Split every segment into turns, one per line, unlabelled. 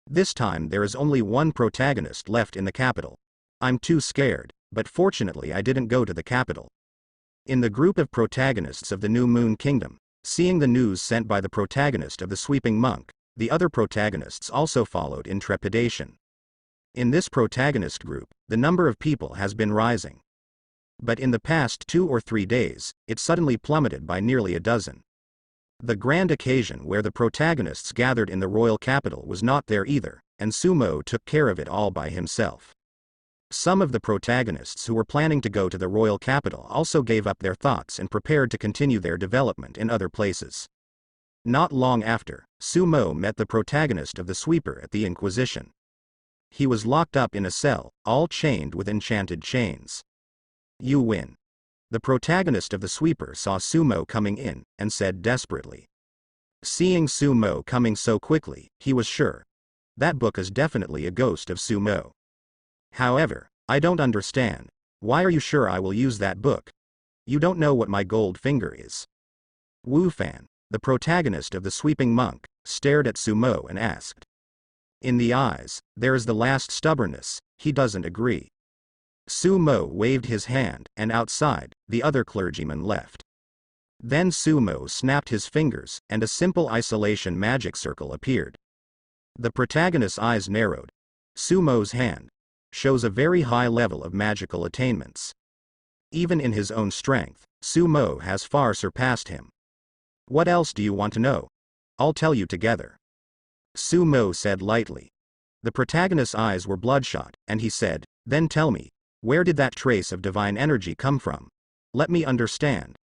This time there is only one protagonist left in the capital. I'm too scared, but fortunately I didn't go to the capital. In the group of protagonists of the New Moon Kingdom, seeing the news sent by the protagonist of the Sweeping Monk, the other protagonists also followed in trepidation. In this protagonist group, the number of people has been rising. But in the past 2 or 3 days, it suddenly plummeted by nearly a dozen. The grand occasion where the protagonists gathered in the royal capital was not there either, and Sumo took care of it all by himself. Some of the protagonists who were planning to go to the royal capital also gave up their thoughts and prepared to continue their development in other places. Not long after, Sumo met the protagonist of the Sweeper at the Inquisition. He was locked up in a cell, all chained with enchanted chains. You win. The protagonist of the Sweeper saw Sumo coming in, and said desperately. Seeing Sumo coming so quickly, he was sure. That book is definitely a ghost of Sumo. However, I don't understand. Why are you sure I will use that book? You don't know what my gold finger is. Wu Fan, the protagonist of the Sweeping Monk, stared at Sumo and asked. In the eyes, there is the last stubbornness, he doesn't agree. Sumo waved his hand, and outside, the other clergyman left. Then Sumo snapped his fingers, and a simple isolation magic circle appeared. The protagonist's eyes narrowed. Sumo's hand shows a very high level of magical attainments. Even in his own strength, Sumo has far surpassed him. What else do you want to know? I'll tell you together. Sumo said lightly. The protagonist's eyes were bloodshot, and he said, then tell me, where did that trace of divine energy come from? Let me understand.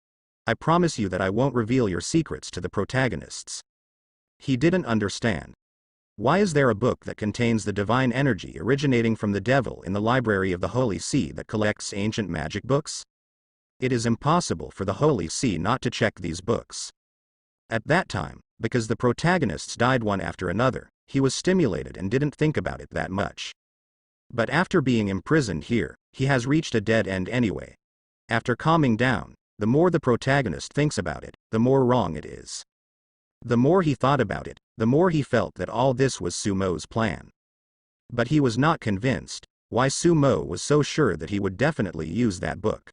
I promise you that I won't reveal your secrets to the protagonists. He didn't understand. Why is there a book that contains the divine energy originating from the devil in the library of the Holy See that collects ancient magic books? It is impossible for the Holy See not to check these books. At that time, because the protagonists died one after another, he was stimulated and didn't think about it that much. But after being imprisoned here, he has reached a dead end anyway. After calming down, the more the protagonist thinks about it, the more wrong it is. The more he thought about it, the more he felt that all this was Sumo's plan. But he was not convinced. Why Sumo was so sure that he would definitely use that book.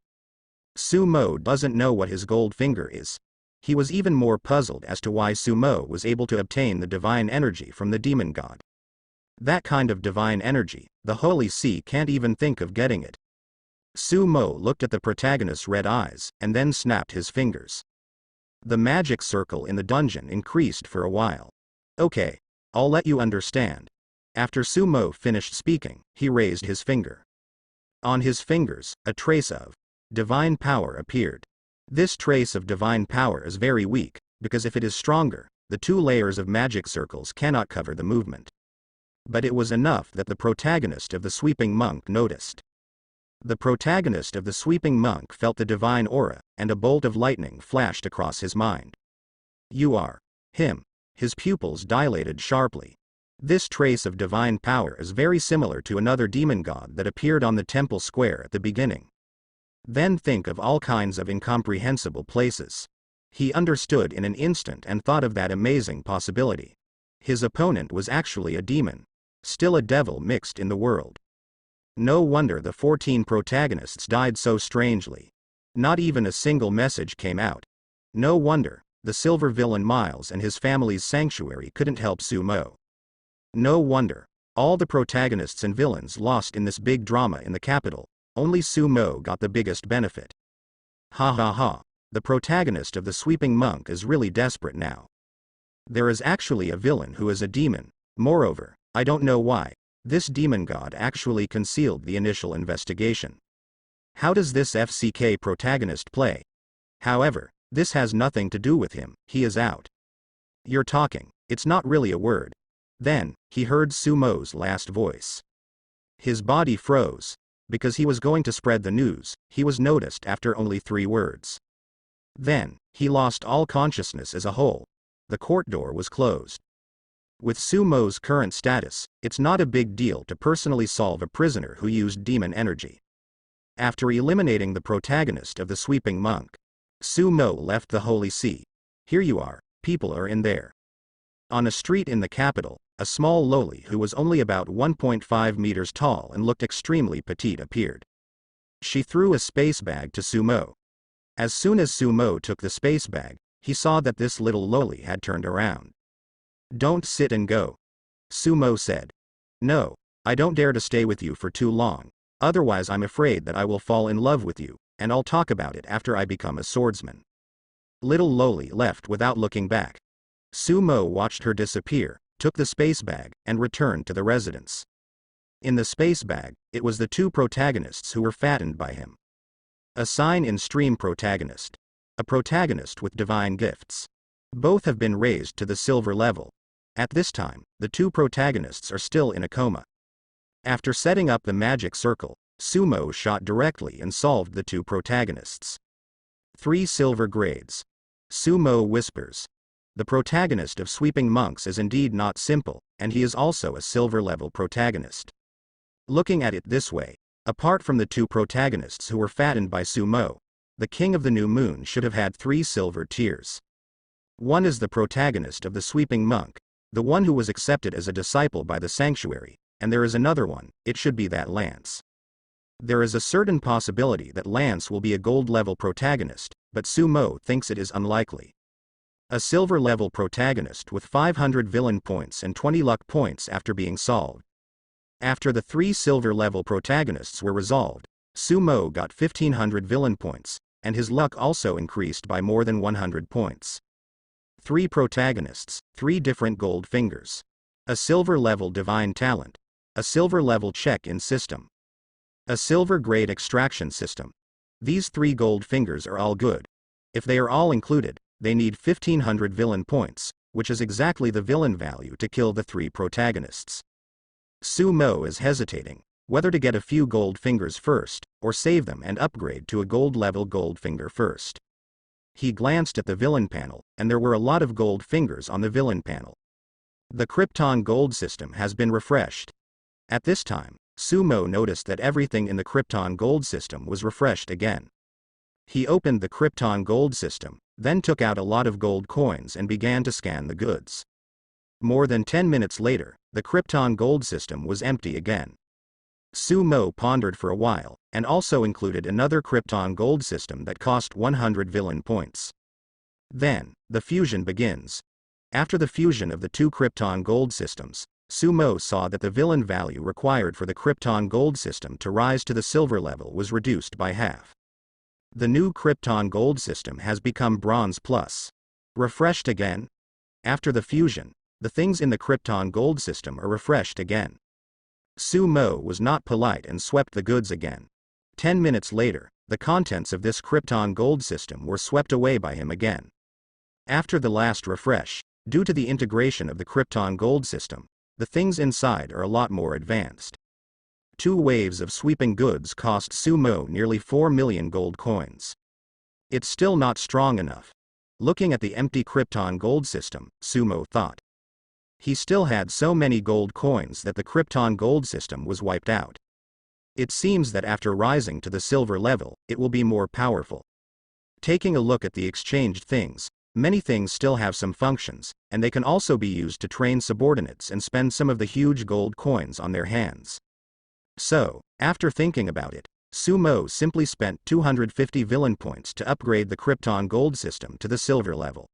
Sumo doesn't know what his gold finger is. He was even more puzzled as to why Sumo was able to obtain the divine energy from the demon god. That kind of divine energy, the Holy See can't even think of getting it. Sumo looked at the protagonist's red eyes, and then snapped his fingers. The magic circle in the dungeon increased for a while. Okay, I'll let you understand. After Sumo finished speaking, he raised his finger. On his fingers, a trace of divine power appeared. This trace of divine power is very weak, because if it is stronger, the 2 layers of magic circles cannot cover the movement. But it was enough that the protagonist of the Sweeping Monk noticed. The protagonist of the Sweeping Monk felt the divine aura, and a bolt of lightning flashed across his mind. You are him. His pupils dilated sharply. This trace of divine power is very similar to another demon god that appeared on the temple square at the beginning. Then think of all kinds of incomprehensible places. He understood in an instant and thought of that amazing possibility. His opponent was actually a demon. Still a devil mixed in the world. No wonder the 14 protagonists died so strangely. Not even a single message came out. No wonder the silver villain Miles and his family's sanctuary couldn't help Sumo. No wonder all the protagonists and villains lost in this big drama in the capital. Only Sumo got the biggest benefit. Ha ha ha. The protagonist of the Sweeping Monk is really desperate now. There is actually a villain who is a demon. Moreover, I don't know why, this demon god actually concealed the initial investigation. How does this FCK protagonist play? However, this has nothing to do with him, he is out. You're talking, it's not really a word. Then, he heard Sumo's last voice. His body froze. Because he was going to spread the news, he was noticed after only 3 words. Then, he lost all consciousness as a whole. The court door was closed. With Sumo's current status, it's not a big deal to personally solve a prisoner who used demon energy. After eliminating the protagonist of the Sweeping Monk, Sumo left the Holy See. Here you are, people are in there. On a street in the capital, a small loli who was only about 1.5 meters tall and looked extremely petite appeared. She threw a space bag to Sumo. As soon as Sumo took the space bag, he saw that this little loli had turned around. "Don't sit and go," Sumo said. "No, I don't dare to stay with you for too long, otherwise I'm afraid that I will fall in love with you, and I'll talk about it after I become a swordsman." Little loli left without looking back. Sumo watched her disappear, took the space bag, and returned to the residence. In the space bag, it was the two protagonists who were fattened by him. A sign in stream protagonist. A protagonist with divine gifts. Both have been raised to the silver level. At this time, the two protagonists are still in a coma. After setting up the magic circle, Sumo shot directly and solved the two protagonists. 3 silver grades. Sumo whispers. The protagonist of Sweeping Monks is indeed not simple, and he is also a silver-level protagonist. Looking at it this way, apart from the two protagonists who were fattened by Sumo, the King of the New Moon should have had 3 silver tiers. One is the protagonist of the Sweeping Monk, the one who was accepted as a disciple by the sanctuary, and there is another one, it should be that Lance. There is a certain possibility that Lance will be a gold-level protagonist, but Sumo thinks it is unlikely. A silver-level protagonist with 500 villain points and 20 luck points after being solved. After the 3 silver-level protagonists were resolved, Sumo got 1500 villain points, and his luck also increased by more than 100 points. 3 protagonists, 3 different gold fingers. A silver-level divine talent. A silver-level check-in system. A silver-grade extraction system. These 3 gold fingers are all good. If they are all included, they need 1500 villain points, which is exactly the villain value to kill the 3 protagonists. Sumo is hesitating whether to get a few gold fingers first, or save them and upgrade to a gold-level gold finger first. He glanced at the villain panel, and there were a lot of gold fingers on the villain panel. The Krypton gold system has been refreshed. At this time, Sumo noticed that everything in the Krypton gold system was refreshed again. He opened the Krypton gold system, then took out a lot of gold coins and began to scan the goods. More than 10 minutes later, the Krypton gold system was empty again. Sumo pondered for a while, and also included another Krypton gold system that cost 100 villain points. Then, the fusion begins. After the fusion of the 2 Krypton gold systems, Sumo saw that the villain value required for the Krypton gold system to rise to the silver level was reduced by half. The new Krypton gold system has become Bronze Plus. Refreshed again? After the fusion, the things in the Krypton gold system are refreshed again. Sumo was not polite and swept the goods again. 10 minutes later, the contents of this Krypton gold system were swept away by him again. After the last refresh, due to the integration of the Krypton gold system, the things inside are a lot more advanced. 2 waves of sweeping goods cost Sumo nearly 4 million gold coins. It's still not strong enough. Looking at the empty Krypton gold system, Sumo thought. He still had so many gold coins that the Krypton gold system was wiped out. It seems that after rising to the silver level, it will be more powerful. Taking a look at the exchanged things, many things still have some functions, and they can also be used to train subordinates and spend some of the huge gold coins on their hands. So, after thinking about it, Sumo simply spent 250 villain points to upgrade the Krypton gold system to the silver level.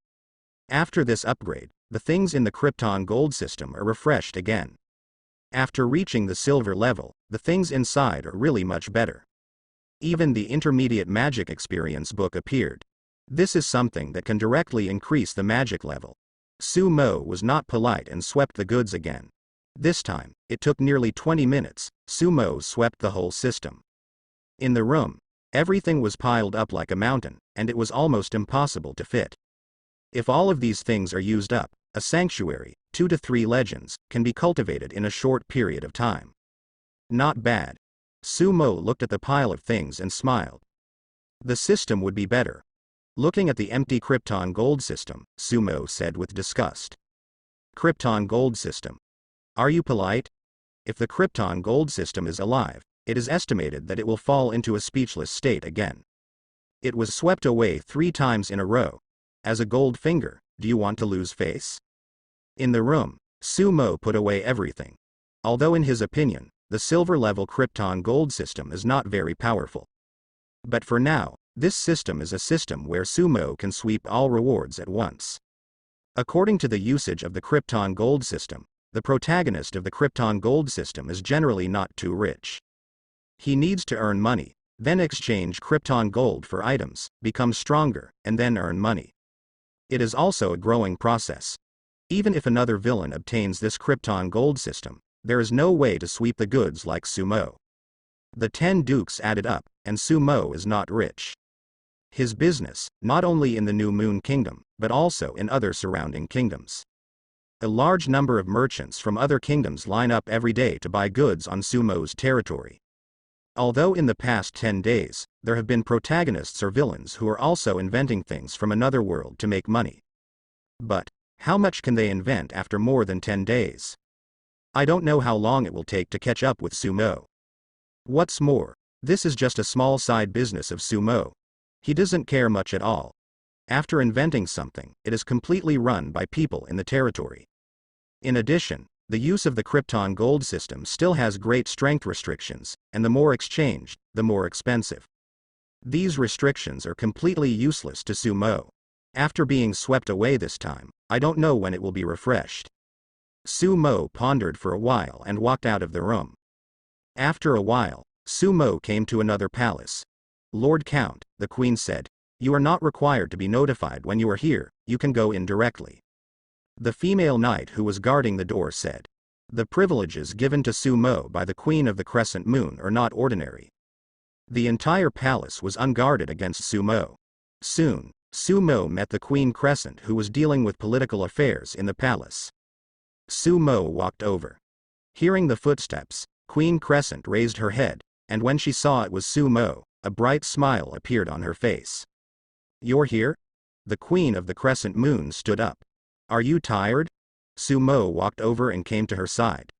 After this upgrade, the things in the Krypton gold system are refreshed again. After reaching the silver level, the things inside are really much better. Even the intermediate magic experience book appeared. This is something that can directly increase the magic level. Sumo was not polite and swept the goods again. This time, it took nearly 20 minutes. Sumo swept the whole system. In the room, everything was piled up like a mountain, and it was almost impossible to fit. If all of these things are used up, a sanctuary, 2 to 3 legends, can be cultivated in a short period of time. Not bad. Sumo looked at the pile of things and smiled. The system would be better. Looking at the empty Krypton gold system, Sumo said with disgust. Krypton gold system. Are you polite? If the Krypton gold system is alive, it is estimated that it will fall into a speechless state again. It was swept away 3 times in a row. As a gold finger, do you want to lose face? In the room, Sumo put away everything. Although in his opinion, the silver-level Krypton gold system is not very powerful. But for now, this system is a system where Sumo can sweep all rewards at once. According to the usage of the Krypton gold system, the protagonist of the Krypton gold system is generally not too rich. He needs to earn money, then exchange Krypton gold for items, become stronger, and then earn money. It is also a growing process. Even if another villain obtains this Krypton gold system, there is no way to sweep the goods like Sumo. The 10 dukes added up, and Sumo is not rich. His business, not only in the New Moon Kingdom, but also in other surrounding kingdoms. A large number of merchants from other kingdoms line up every day to buy goods on Sumo's territory. Although in the past 10 days, there have been protagonists or villains who are also inventing things from another world to make money. But how much can they invent after more than 10 days? I don't know how long it will take to catch up with Sumo. What's more, this is just a small side business of Sumo. He doesn't care much at all. After inventing something, it is completely run by people in the territory. In addition, the use of the Krypton gold system still has great strength restrictions, and the more exchanged, the more expensive. These restrictions are completely useless to Sumo. After being swept away this time, I don't know when it will be refreshed. Sumo pondered for a while and walked out of the room. After a while, Sumo came to another palace. Lord Count, the queen said, "You are not required to be notified when you are here, you can go in directly." The female knight who was guarding the door said, "The privileges given to Sumo by the Queen of the Crescent Moon are not ordinary." The entire palace was unguarded against Sumo. Soon, Sumo met the Queen Crescent who was dealing with political affairs in the palace. Sumo walked over. Hearing the footsteps, Queen Crescent raised her head, and when she saw it was Sumo, a bright smile appeared on her face. "You're here?" The Queen of the Crescent Moon stood up. "Are you tired?" Sumo walked over and came to her side.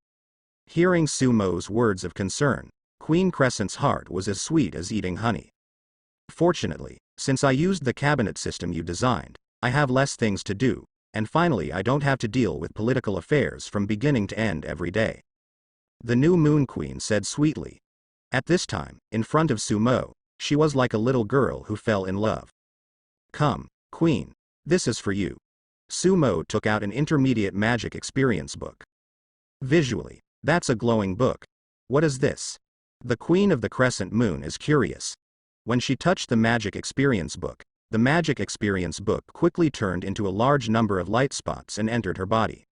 Hearing Sumo's words of concern, Queen Crescent's heart was as sweet as eating honey. "Fortunately, since I used the cabinet system you designed, I have less things to do, and finally I don't have to deal with political affairs from beginning to end every day." The New Moon Queen said sweetly. At this time, in front of Sumo, she was like a little girl who fell in love. "Come, Queen, this is for you." Sumo took out an intermediate magic experience book. Visually, that's a glowing book. What is this? The Queen of the Crescent Moon is curious. When she touched the magic experience book, the magic experience book quickly turned into a large number of light spots and entered her body.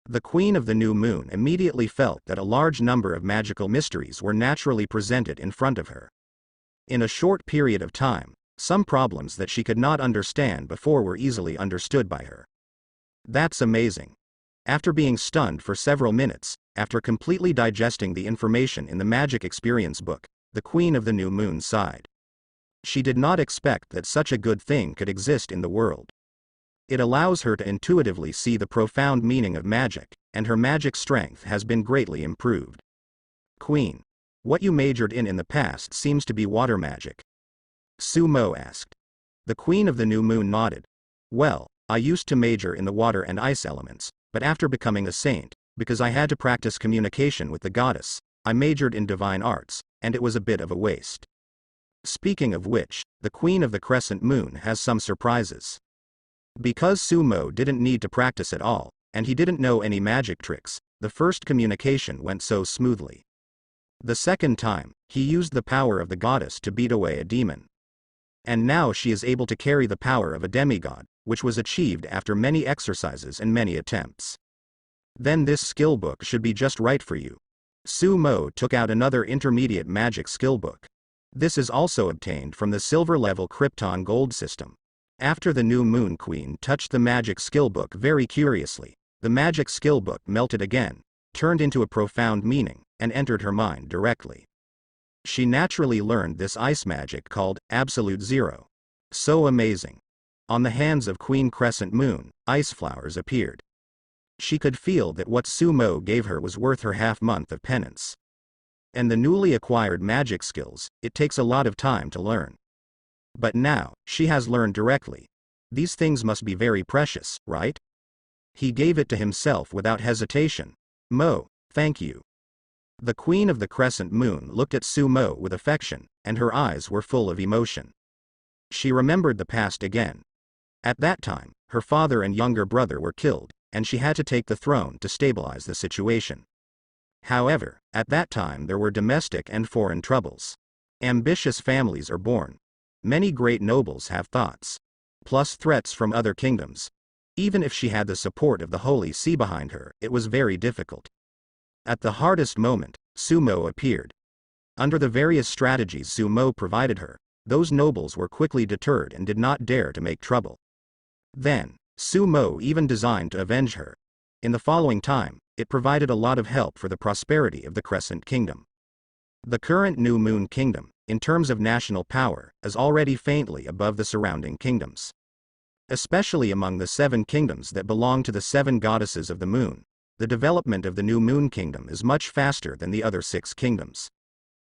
The Queen of the New Moon immediately felt that a large number of magical mysteries were naturally presented in front of her. In a short period of time, some problems that she could not understand before were easily understood by her. That's amazing. After being stunned for several minutes, after completely digesting the information in the magic experience book, the Queen of the New Moon sighed. She did not expect that such a good thing could exist in the world. It allows her to intuitively see the profound meaning of magic, and her magic strength has been greatly improved. "Queen, what you majored in the past seems to be water magic?" Sumo asked. The Queen of the New Moon nodded. "Well, I used to major in the water and ice elements, but after becoming a saint, because I had to practice communication with the goddess, I majored in divine arts, and it was a bit of a waste." Speaking of which, the Queen of the Crescent Moon has some surprises. Because Sumo didn't need to practice at all, and he didn't know any magic tricks, the first communication went so smoothly. The second time, he used the power of the goddess to beat away a demon. And now she is able to carry the power of a demigod, which was achieved after many exercises and many attempts. Then this skill book should be just right for you. Sumo took out another intermediate magic skill book. This is also obtained from the silver-level Krypton gold system. After the New Moon Queen touched the magic skill book very curiously, the magic skill book melted again, turned into a profound meaning, and entered her mind directly. She naturally learned this ice magic called Absolute Zero. So amazing. On the hands of Queen Crescent Moon, ice flowers appeared. She could feel that what Sumo gave her was worth her half-month of penance. And the newly acquired magic skills, it takes a lot of time to learn. But now, she has learned directly. These things must be very precious, right? He gave it to himself without hesitation. Mo, thank you. The Queen of the Crescent Moon looked at Sumo with affection, and her eyes were full of emotion. She remembered the past again. At that time, her father and younger brother were killed, and she had to take the throne to stabilize the situation. However, at that time there were domestic and foreign troubles. Ambitious families are born. Many great nobles have thoughts. Plus threats from other kingdoms. Even if she had the support of the Holy See behind her, it was very difficult. At the hardest moment, Sumo appeared. Under the various strategies Sumo provided her, those nobles were quickly deterred and did not dare to make trouble. Then, Sumo even designed to avenge her. In the following time, it provided a lot of help for the prosperity of the Crescent Kingdom. The current New Moon Kingdom, in terms of national power, is already faintly above the surrounding kingdoms. Especially among the 7 kingdoms that belong to the 7 goddesses of the moon, the development of the New Moon Kingdom is much faster than the other 6 kingdoms.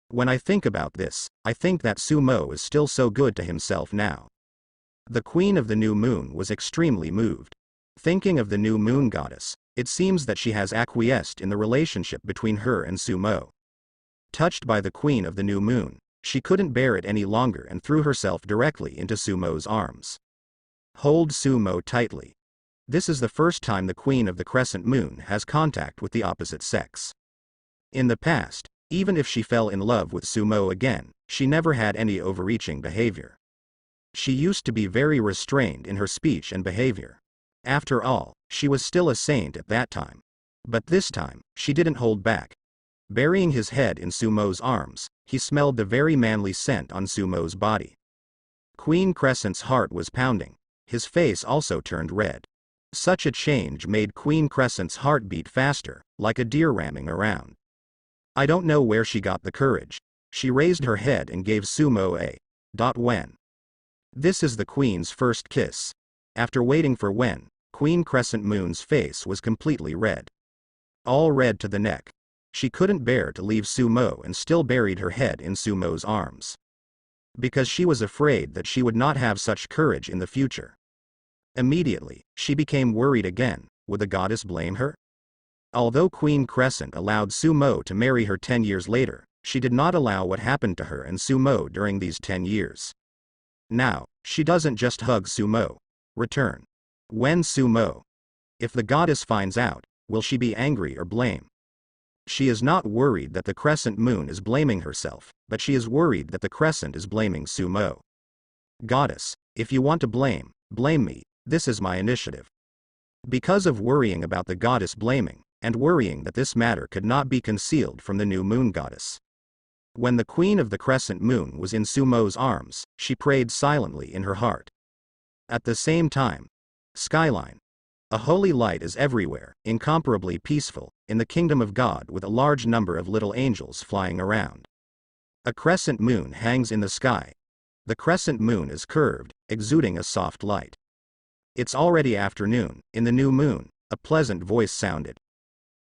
When I think about this, I think that Sumo is still so good to himself now. The Queen of the New Moon was extremely moved. Thinking of the New Moon Goddess, it seems that she has acquiesced in the relationship between her and Sumo. Touched by the Queen of the New Moon, she couldn't bear it any longer and threw herself directly into Sumo's arms. Hold Sumo tightly. This is the first time the Queen of the Crescent Moon has contact with the opposite sex. In the past, even if she fell in love with Sumo again, she never had any overreaching behavior. She used to be very restrained in her speech and behavior. After all, she was still a saint at that time. But this time, she didn't hold back. Burying his head in Sumo's arms, he smelled the very manly scent on Sumo's body. Queen Crescent's heart was pounding. His face also turned red. Such a change made Queen Crescent's heart beat faster, like a deer ramming around. I don't know where she got the courage. She raised her head and gave Sumo a when. This is the Queen's first kiss. After waiting for when, Queen Crescent Moon's face was completely red. All red to the neck. She couldn't bear to leave Sumo and still buried her head in Sumo's arms. Because she was afraid that she would not have such courage in the future. Immediately, she became worried again. Would the goddess blame her? Although Queen Crescent allowed Sumo to marry her 10 years later, she did not allow what happened to her and Sumo during these 10 years. Now, she doesn't just hug Sumo. Return. When Sumo. If the goddess finds out, will she be angry or blame? She is not worried that the Crescent Moon is blaming herself, but she is worried that the Crescent is blaming Sumo. Goddess, if you want to blame me, this is my initiative. Because of worrying about the goddess blaming, and worrying that this matter could not be concealed from the New Moon Goddess. When the Queen of the Crescent Moon was in Sumo's arms, she prayed silently in her heart. At the same time, skyline. A holy light is everywhere, incomparably peaceful, in the kingdom of God with a large number of little angels flying around. A crescent moon hangs in the sky. The crescent moon is curved, exuding a soft light. It's already afternoon. In the new moon, a pleasant voice sounded.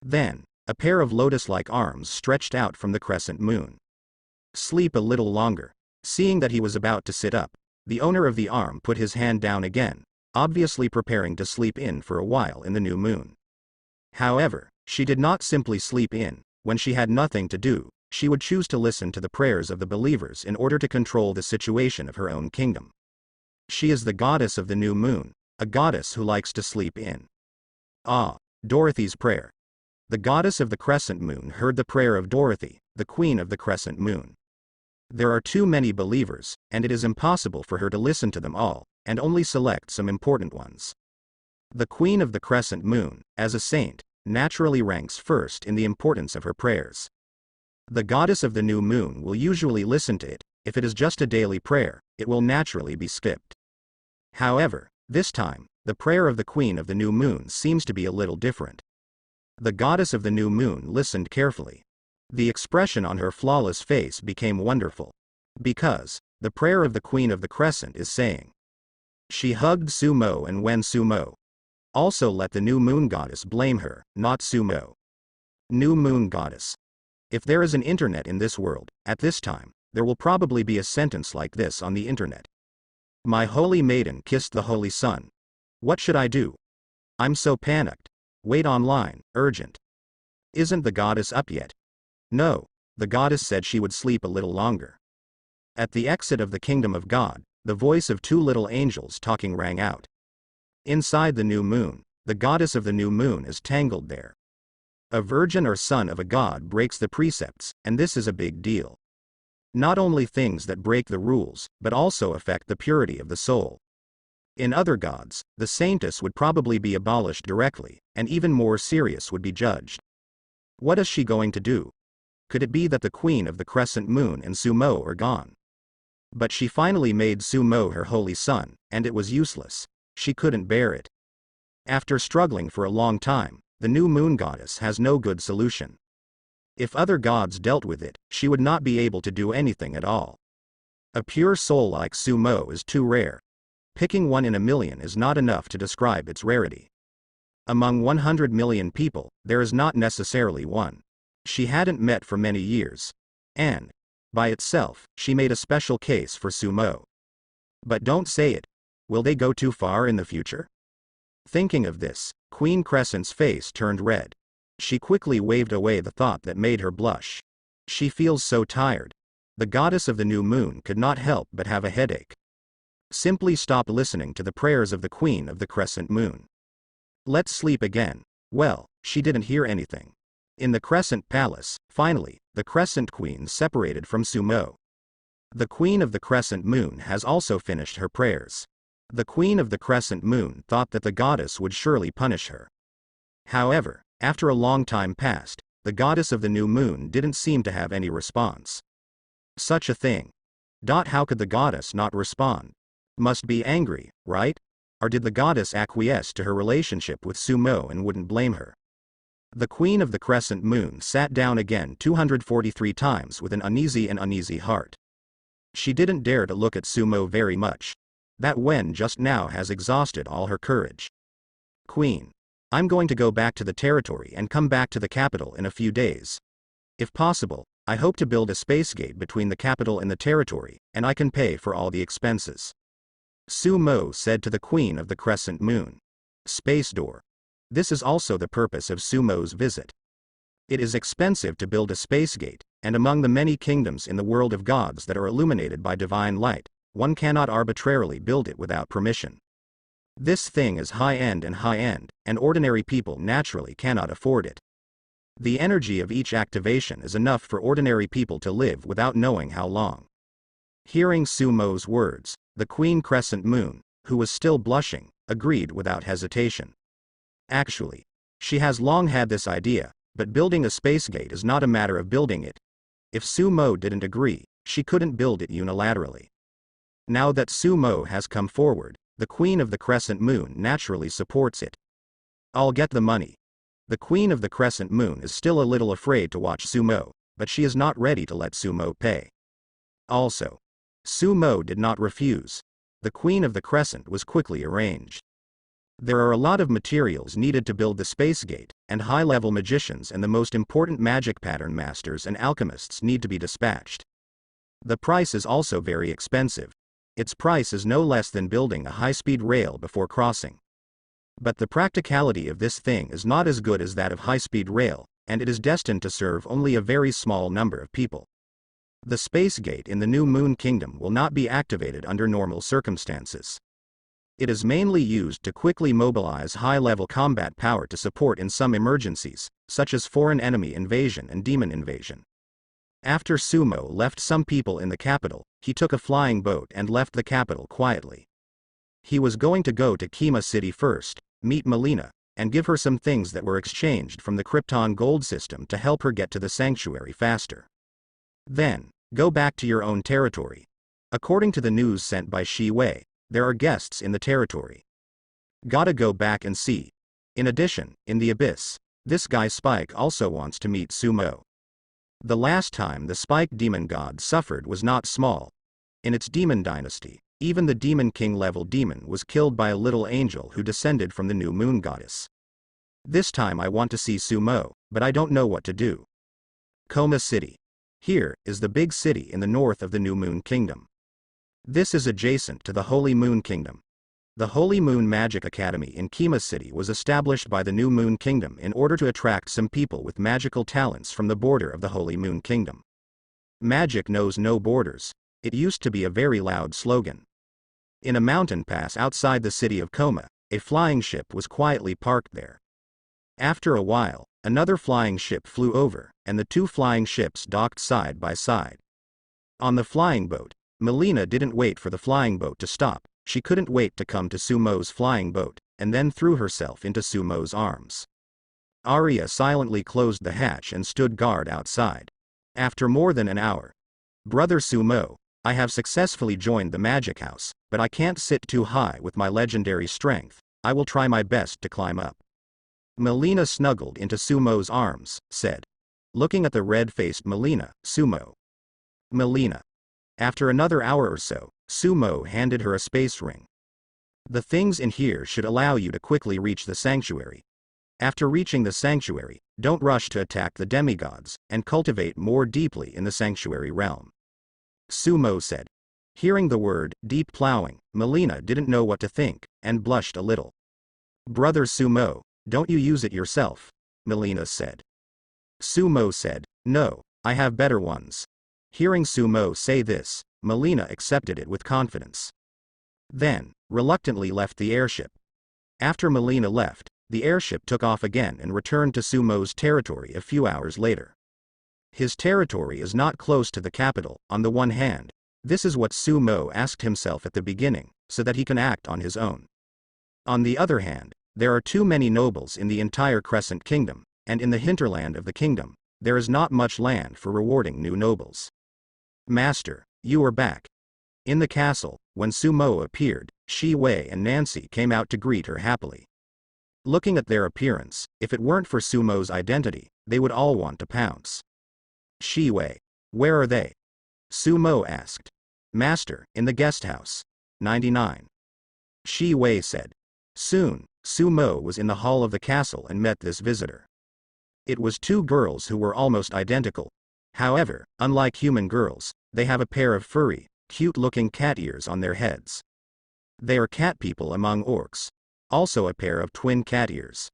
Then, a pair of lotus-like arms stretched out from the crescent moon. Sleep a little longer. Seeing that he was about to sit up, the owner of the arm put his hand down again, obviously preparing to sleep in for a while in the new moon. However, she did not simply sleep in. When she had nothing to do, she would choose to listen to the prayers of the believers in order to control the situation of her own kingdom. She is the goddess of the new moon, a goddess who likes to sleep in. Ah, Dorothy's prayer. The goddess of the crescent moon heard the prayer of Dorothy, the queen of the crescent moon. There are too many believers, and it is impossible for her to listen to them all, and only select some important ones. The queen of the crescent moon, as a saint, naturally ranks first in the importance of her prayers. The goddess of the new moon will usually listen to it. If it is just a daily prayer, it will naturally be skipped. However, this time, the prayer of the queen of the new moon seems to be a little different. The goddess of the new moon listened carefully. The expression on her flawless face became wonderful. Because, the prayer of the queen of the crescent is saying. She hugged Sumo and when Sumo. Also let the new moon goddess blame her, not Sumo. New moon goddess. If there is an internet in this world, at this time, there will probably be a sentence like this on the internet. My holy maiden kissed the holy sun. What should I do? I'm so panicked. Wait online, urgent. Isn't the goddess up yet? No, the goddess said she would sleep a little longer. At the exit of the kingdom of God, the voice of two little angels talking rang out. Inside the new moon, the goddess of the new moon is tangled there. A virgin or son of a god breaks the precepts, and this is a big deal. Not only things that break the rules, but also affect the purity of the soul. In other gods, the saintess would probably be abolished directly, and even more serious would be judged. What is she going to do? Could it be that the queen of the crescent moon and Sumo are gone? But she finally made Sumo her holy son, and it was useless. She couldn't bear it. After struggling for a long time, the new moon goddess has no good solution. If other gods dealt with it, she would not be able to do anything at all. A pure soul like Sumo is too rare. Picking one in a million is not enough to describe its rarity. Among 100 million people, there is not necessarily one. She hadn't met for many years. And, by itself, she made a special case for Sumo. But don't say it. Will they go too far in the future? Thinking of this, Queen Crescent's face turned red. She quickly waved away the thought that made her blush. She feels so tired. The goddess of the new moon could not help but have a headache. Simply stop listening to the prayers of the queen of the crescent moon. Let's sleep again. Well, she didn't hear anything. In the crescent palace, finally, the crescent queen separated from Sumo. The queen of the crescent moon has also finished her prayers. The queen of the crescent moon thought that the goddess would surely punish her. However, after a long time passed, the goddess of the new moon didn't seem to have any response. Such a thing. How could the goddess not respond? Must be angry, right? Or did the goddess acquiesce to her relationship with Sumo and wouldn't blame her? The queen of the crescent moon sat down again 243 times with an uneasy heart. She didn't dare to look at Sumo very much. That Wen just now has exhausted all her courage. Queen. I'm going to go back to the territory and come back to the capital in a few days. If possible, I hope to build a space gate between the capital and the territory, and I can pay for all the expenses. Sumo said to the queen of the crescent moon. Space door. This is also the purpose of Sumo's visit. It is expensive to build a space gate, and among the many kingdoms in the world of gods that are illuminated by divine light, one cannot arbitrarily build it without permission. This thing is high-end, and ordinary people naturally cannot afford it. The energy of each activation is enough for ordinary people to live without knowing how long. Hearing Sumo's words, the Queen Crescent Moon, who was still blushing, agreed without hesitation. Actually, she has long had this idea, but building a space gate is not a matter of building it. If Sumo didn't agree, she couldn't build it unilaterally. Now that Sumo has come forward, the Queen of the Crescent Moon naturally supports it. I'll get the money. The Queen of the Crescent Moon is still a little afraid to watch Sumo, but she is not ready to let Sumo pay. Also, Sumo did not refuse. The Queen of the Crescent was quickly arranged. There are a lot of materials needed to build the space gate, and high-level magicians and the most important magic pattern masters and alchemists need to be dispatched. The price is also very expensive. Its price is no less than building a high-speed rail before crossing. But the practicality of this thing is not as good as that of high-speed rail, and it is destined to serve only a very small number of people. The space gate in the New Moon Kingdom will not be activated under normal circumstances. It is mainly used to quickly mobilize high-level combat power to support in some emergencies, such as foreign enemy invasion and demon invasion. After Sumo left some people in the capital, he took a flying boat and left the capital quietly. He was going to go to Kima City first, meet Melina, and give her some things that were exchanged from the Krypton gold system to help her get to the sanctuary faster. Then, go back to your own territory. According to the news sent by Shi Wei, there are guests in the territory. Gotta go back and see. In addition, in the abyss, this guy Spike also wants to meet Sumo. The last time the Spike demon god suffered was not small. In its demon dynasty, even the demon king level demon was killed by a little angel who descended from the new moon goddess. This time I want to see Sumo, but I don't know what to do. Koma City. Here is the big city in the north of the New Moon Kingdom. This is adjacent to the Holy Moon Kingdom. The Holy Moon Magic Academy in Kima City was established by the New Moon Kingdom in order to attract some people with magical talents from the border of the Holy Moon Kingdom. Magic knows no borders. It used to be a very loud slogan. In a mountain pass outside the city of Koma, a flying ship was quietly parked there. After a while, another flying ship flew over, and the two flying ships docked side by side. On the flying boat, Melina didn't wait for the flying boat to stop. She couldn't wait to come to Sumo's flying boat, and then threw herself into Sumo's arms. Arya silently closed the hatch and stood guard outside. After more than an hour, "Brother Sumo, I have successfully joined the magic house, but I can't sit too high with my legendary strength. I will try my best to climb up." Melina snuggled into Sumo's arms, said. Looking at the red-faced Melina, Sumo. Melina. After another hour or so, Sumo handed her a space ring. "The things in here should allow you to quickly reach the sanctuary. After reaching the sanctuary, don't rush to attack the demigods, and cultivate more deeply in the sanctuary realm," Sumo said. Hearing the word, deep plowing, Melina didn't know what to think, and blushed a little. "Brother Sumo, don't you use it yourself," Melina said. Sumo said, "No, I have better ones." Hearing Sumo say this, Melina accepted it with confidence. Then, reluctantly left the airship. After Melina left, the airship took off again and returned to Sumo's territory a few hours later. His territory is not close to the capital. On the one hand, this is what Sumo asked himself at the beginning, so that he can act on his own. On the other hand, there are too many nobles in the entire Crescent Kingdom, and in the hinterland of the kingdom, there is not much land for rewarding new nobles. "Master, you are back." In the castle, when Sumo appeared, Shi Wei and Nancy came out to greet her happily. Looking at their appearance, if it weren't for Sumo's identity, they would all want to pounce. Shi Wei. "Where are they?" Sumo asked. "Master, in the guest house. 99. Shi Wei said. Soon, Sumo was in the hall of the castle and met this visitor. It was two girls who were almost identical. However, unlike human girls, they have a pair of furry, cute-looking cat ears on their heads. They are cat people among orcs. Also a pair of twin cat ears.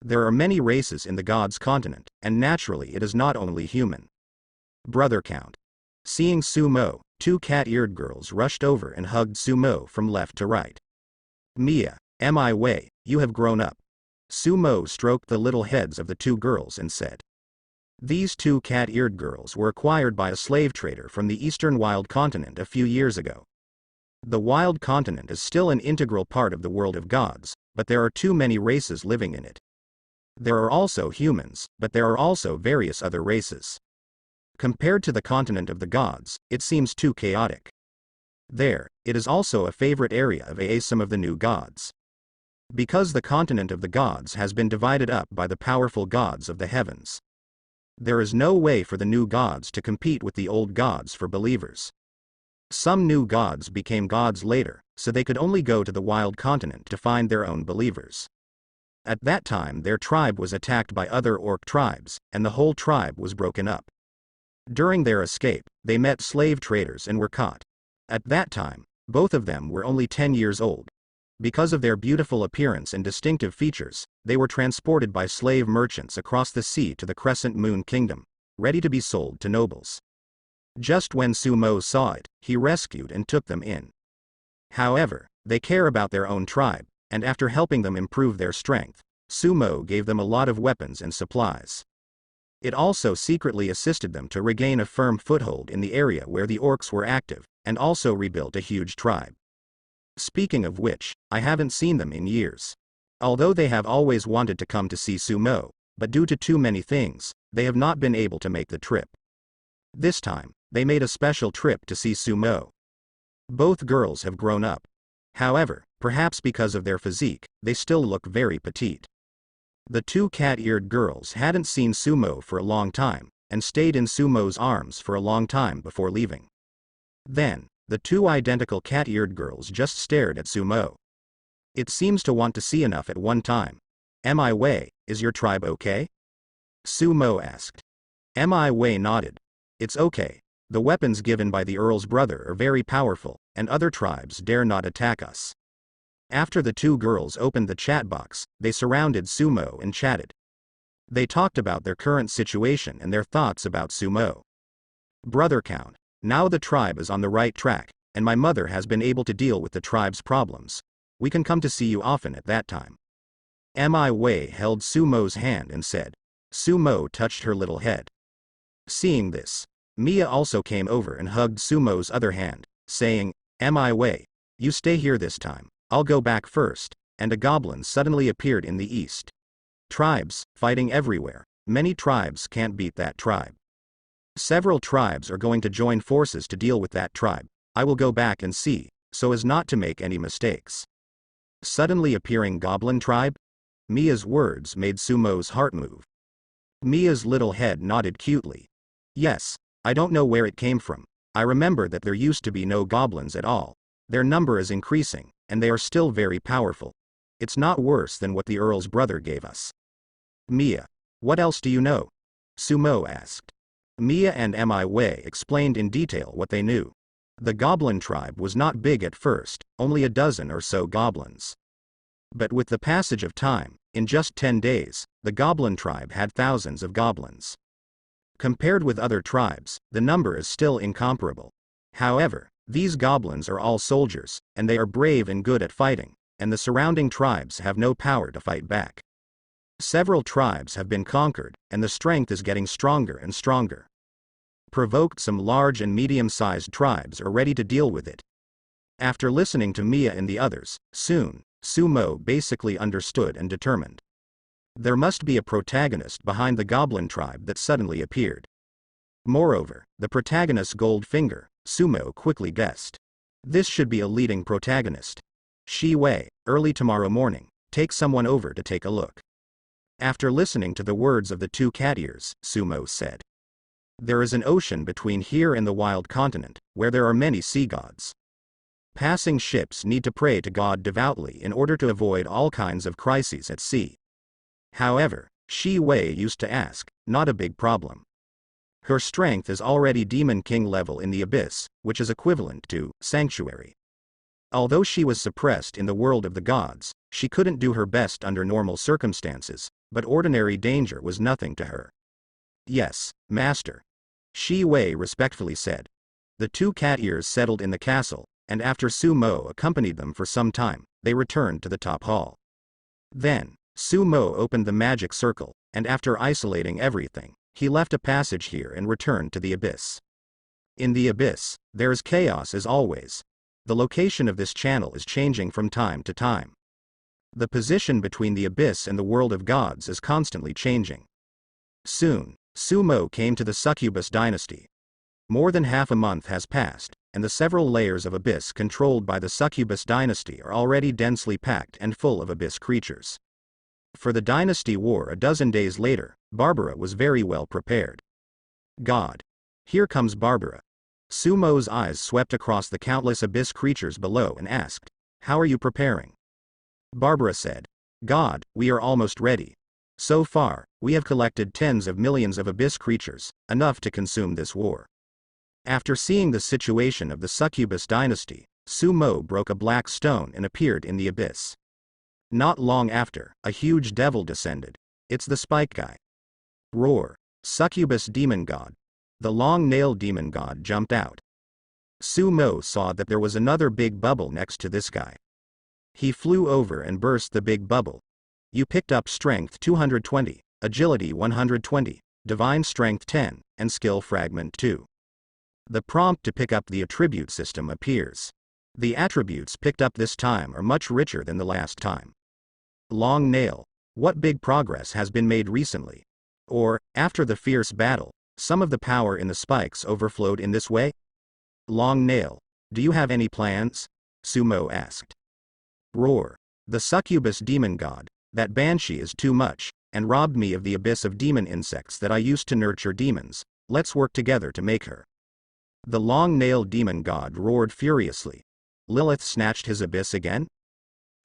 There are many races in the gods' continent, and naturally it is not only human. Brother count. Seeing Sumo, two cat-eared girls rushed over and hugged Sumo from left to right. "Mia, Mi Wei, you have grown up." Sumo stroked the little heads of the two girls and said. These two cat-eared girls were acquired by a slave trader from the eastern wild continent a few years ago. The wild continent is still an integral part of the world of gods, but there are too many races living in it. There are also humans, but there are also various other races. Compared to the continent of the gods, it seems too chaotic. It is also a favorite area of some of the new gods. Because the continent of the gods has been divided up by the powerful gods of the heavens. There is no way for the new gods to compete with the old gods for believers. Some new gods became gods later, so they could only go to the wild continent to find their own believers. At that time their tribe was attacked by other orc tribes, and the whole tribe was broken up. During their escape, they met slave traders and were caught. At that time, both of them were only 10 years old. Because of their beautiful appearance and distinctive features, they were transported by slave merchants across the sea to the Crescent Moon Kingdom, ready to be sold to nobles. Just when Sumo saw it, he rescued and took them in. However, they care about their own tribe, and after helping them improve their strength, Sumo gave them a lot of weapons and supplies. It also secretly assisted them to regain a firm foothold in the area where the orcs were active, and also rebuilt a huge tribe. Speaking of which, I haven't seen them in years. Although they have always wanted to come to see Sumo, but due to too many things, they have not been able to make the trip. This time, they made a special trip to see Sumo. Both girls have grown up. However, perhaps because of their physique, they still look very petite. The two cat-eared girls hadn't seen Sumo for a long time, and stayed in Sumo's arms for a long time before leaving. Then, the two identical cat-eared girls just stared at Sumo. It seems to want to see enough at one time. Mi Wei, is your tribe okay? Sumo asked. Mi Wei nodded. It's okay. The weapons given by the Earl's brother are very powerful, and other tribes dare not attack us. After the two girls opened the chat box, they surrounded Sumo and chatted. They talked about their current situation and their thoughts about Sumo. Brother count. Now the tribe is on the right track, and my mother has been able to deal with the tribe's problems. We can come to see you often at that time. Mi Wei held Sumo's hand and said. Sumo touched her little head. Seeing this, Mia also came over and hugged Sumo's other hand, saying, Mi Wei, you stay here this time, I'll go back first, and a goblin suddenly appeared in the east. Tribes, fighting everywhere, many tribes can't beat that tribe. Several tribes are going to join forces to deal with that tribe. I will go back and see, so as not to make any mistakes. Suddenly appearing goblin tribe? Mia's words made Sumo's heart move. Mia's little head nodded cutely. Yes, I don't know where it came from. I remember that there used to be no goblins at all. Their number is increasing, and they are still very powerful. It's not worse than what the Earl's brother gave us. Mia, what else do you know? Sumo asked. Mia and Mi Wei explained in detail what they knew. The goblin tribe was not big at first, only a dozen or so goblins. But with the passage of time, in just 10 days, the goblin tribe had thousands of goblins. Compared with other tribes, the number is still incomparable. However, these goblins are all soldiers, and they are brave and good at fighting, and the surrounding tribes have no power to fight back. Several tribes have been conquered, and the strength is getting stronger and stronger. Provoked some large and medium-sized tribes are ready to deal with it. After listening to Mia and the others, soon, Sumo basically understood and determined. There must be a protagonist behind the goblin tribe that suddenly appeared. Moreover, the protagonist's gold finger, Sumo quickly guessed. This should be a leading protagonist. Shi Wei, early tomorrow morning, take someone over to take a look. After listening to the words of the two cat ears, Sumo said. There is an ocean between here and the wild continent, where there are many sea gods. Passing ships need to pray to God devoutly in order to avoid all kinds of crises at sea. However, Shi Wei used to ask, not a big problem. Her strength is already Demon King level in the Abyss, which is equivalent to Sanctuary. Although she was suppressed in the world of the gods, she couldn't do her best under normal circumstances, but ordinary danger was nothing to her. Yes, Master. Shi Wei respectfully said. The two cat ears settled in the castle, and after Sumo accompanied them for some time, they returned to the top hall. Then, Sumo opened the magic circle, and after isolating everything, he left a passage here and returned to the Abyss. In the Abyss, there is chaos as always. The location of this channel is changing from time to time. The position between the Abyss and the world of gods is constantly changing. Soon, Sumo came to the Succubus dynasty. More than half a month has passed, and the several layers of Abyss controlled by the Succubus dynasty are already densely packed and full of Abyss creatures. For the dynasty war a dozen days later, Barbara was very well prepared. God. Here comes Barbara. Sumo's eyes swept across the countless Abyss creatures below and asked, how are you preparing? Barbara said, God, we are almost ready. So far, we have collected tens of millions of Abyss creatures, enough to consume this war. After seeing the situation of the Succubus dynasty, Sumo broke a black stone and appeared in the Abyss. Not long after, a huge devil descended. It's the Spike guy. Roar. Succubus demon god. The long-nailed demon god jumped out. Sumo saw that there was another big bubble next to this guy. He flew over and burst the big bubble. You picked up strength 220, agility 120, divine strength 10, and skill fragment 2. The prompt to pick up the attribute system appears. The attributes picked up this time are much richer than the last time. Long nail. What big progress has been made recently? Or, after the fierce battle, some of the power in the spikes overflowed in this way? Long nail. Do you have any plans? Sumo asked. Roar. The Succubus demon god. That banshee is too much, and robbed me of the abyss of demon insects that I used to nurture demons. Let's work together to make her. The long-nailed demon god roared furiously. Lilith snatched his abyss again?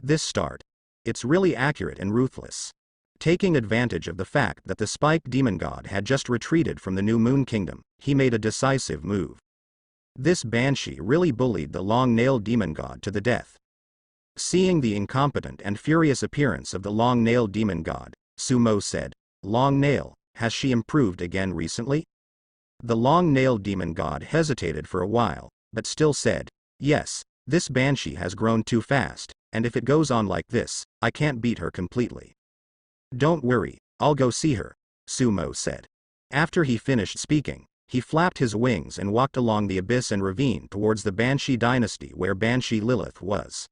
This start. It's really accurate and ruthless. Taking advantage of the fact that the spiked demon god had just retreated from the new moon kingdom, he made a decisive move. This banshee really bullied the long-nailed demon god to the death. Seeing the incompetent and furious appearance of the long-nailed demon god, Sumo said, "Long Nail, has she improved again recently?" The long-nailed demon god hesitated for a while, but still said, "Yes, this banshee has grown too fast, and if it goes on like this, I can't beat her completely." "Don't worry, I'll go see her," Sumo said. After he finished speaking, he flapped his wings and walked along the abyss and ravine towards the Banshee dynasty where Banshee Lilith was.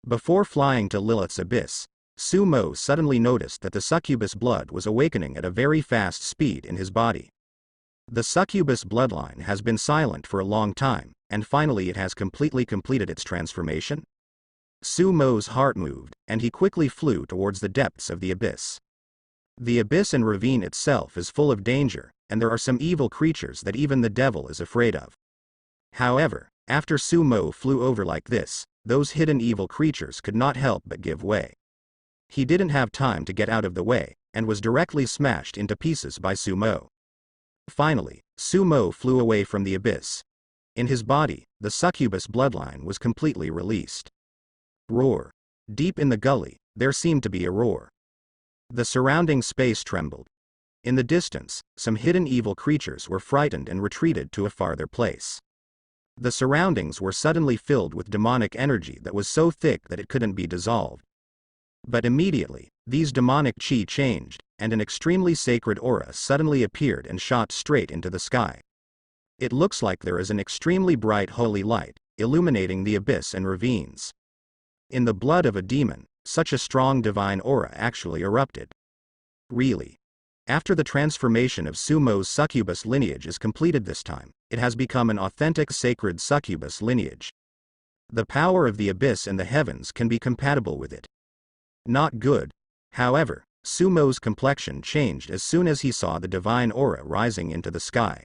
Before flying to Lilith's abyss, Sumo suddenly noticed that the succubus blood was awakening at a very fast speed in his body. The succubus bloodline has been silent for a long time, and finally it has completely completed its transformation. Sumo's heart moved, and he quickly flew towards the depths of the abyss. The abyss and ravine itself is full of danger, and there are some evil creatures that even the devil is afraid of. However, after Sumo flew over like this, those hidden evil creatures could not help but give way. He didn't have time to get out of the way, and was directly smashed into pieces by Sumo. Finally, Sumo flew away from the abyss. In his body, the succubus bloodline was completely released. Roar. Deep in the gully, there seemed to be a roar. The surrounding space trembled. In the distance, some hidden evil creatures were frightened and retreated to a farther place. The surroundings were suddenly filled with demonic energy that was so thick that it couldn't be dissolved. But immediately, these demonic chi changed, and an extremely sacred aura suddenly appeared and shot straight into the sky. It looks like there is an extremely bright holy light, illuminating the abyss and ravines. In the blood of a demon, such a strong divine aura actually erupted. Really. After the transformation of Sumo's succubus lineage is completed this time, it has become an authentic sacred succubus lineage. The power of the abyss and the heavens can be compatible with it. Not good. However, Sumo's complexion changed as soon as he saw the divine aura rising into the sky.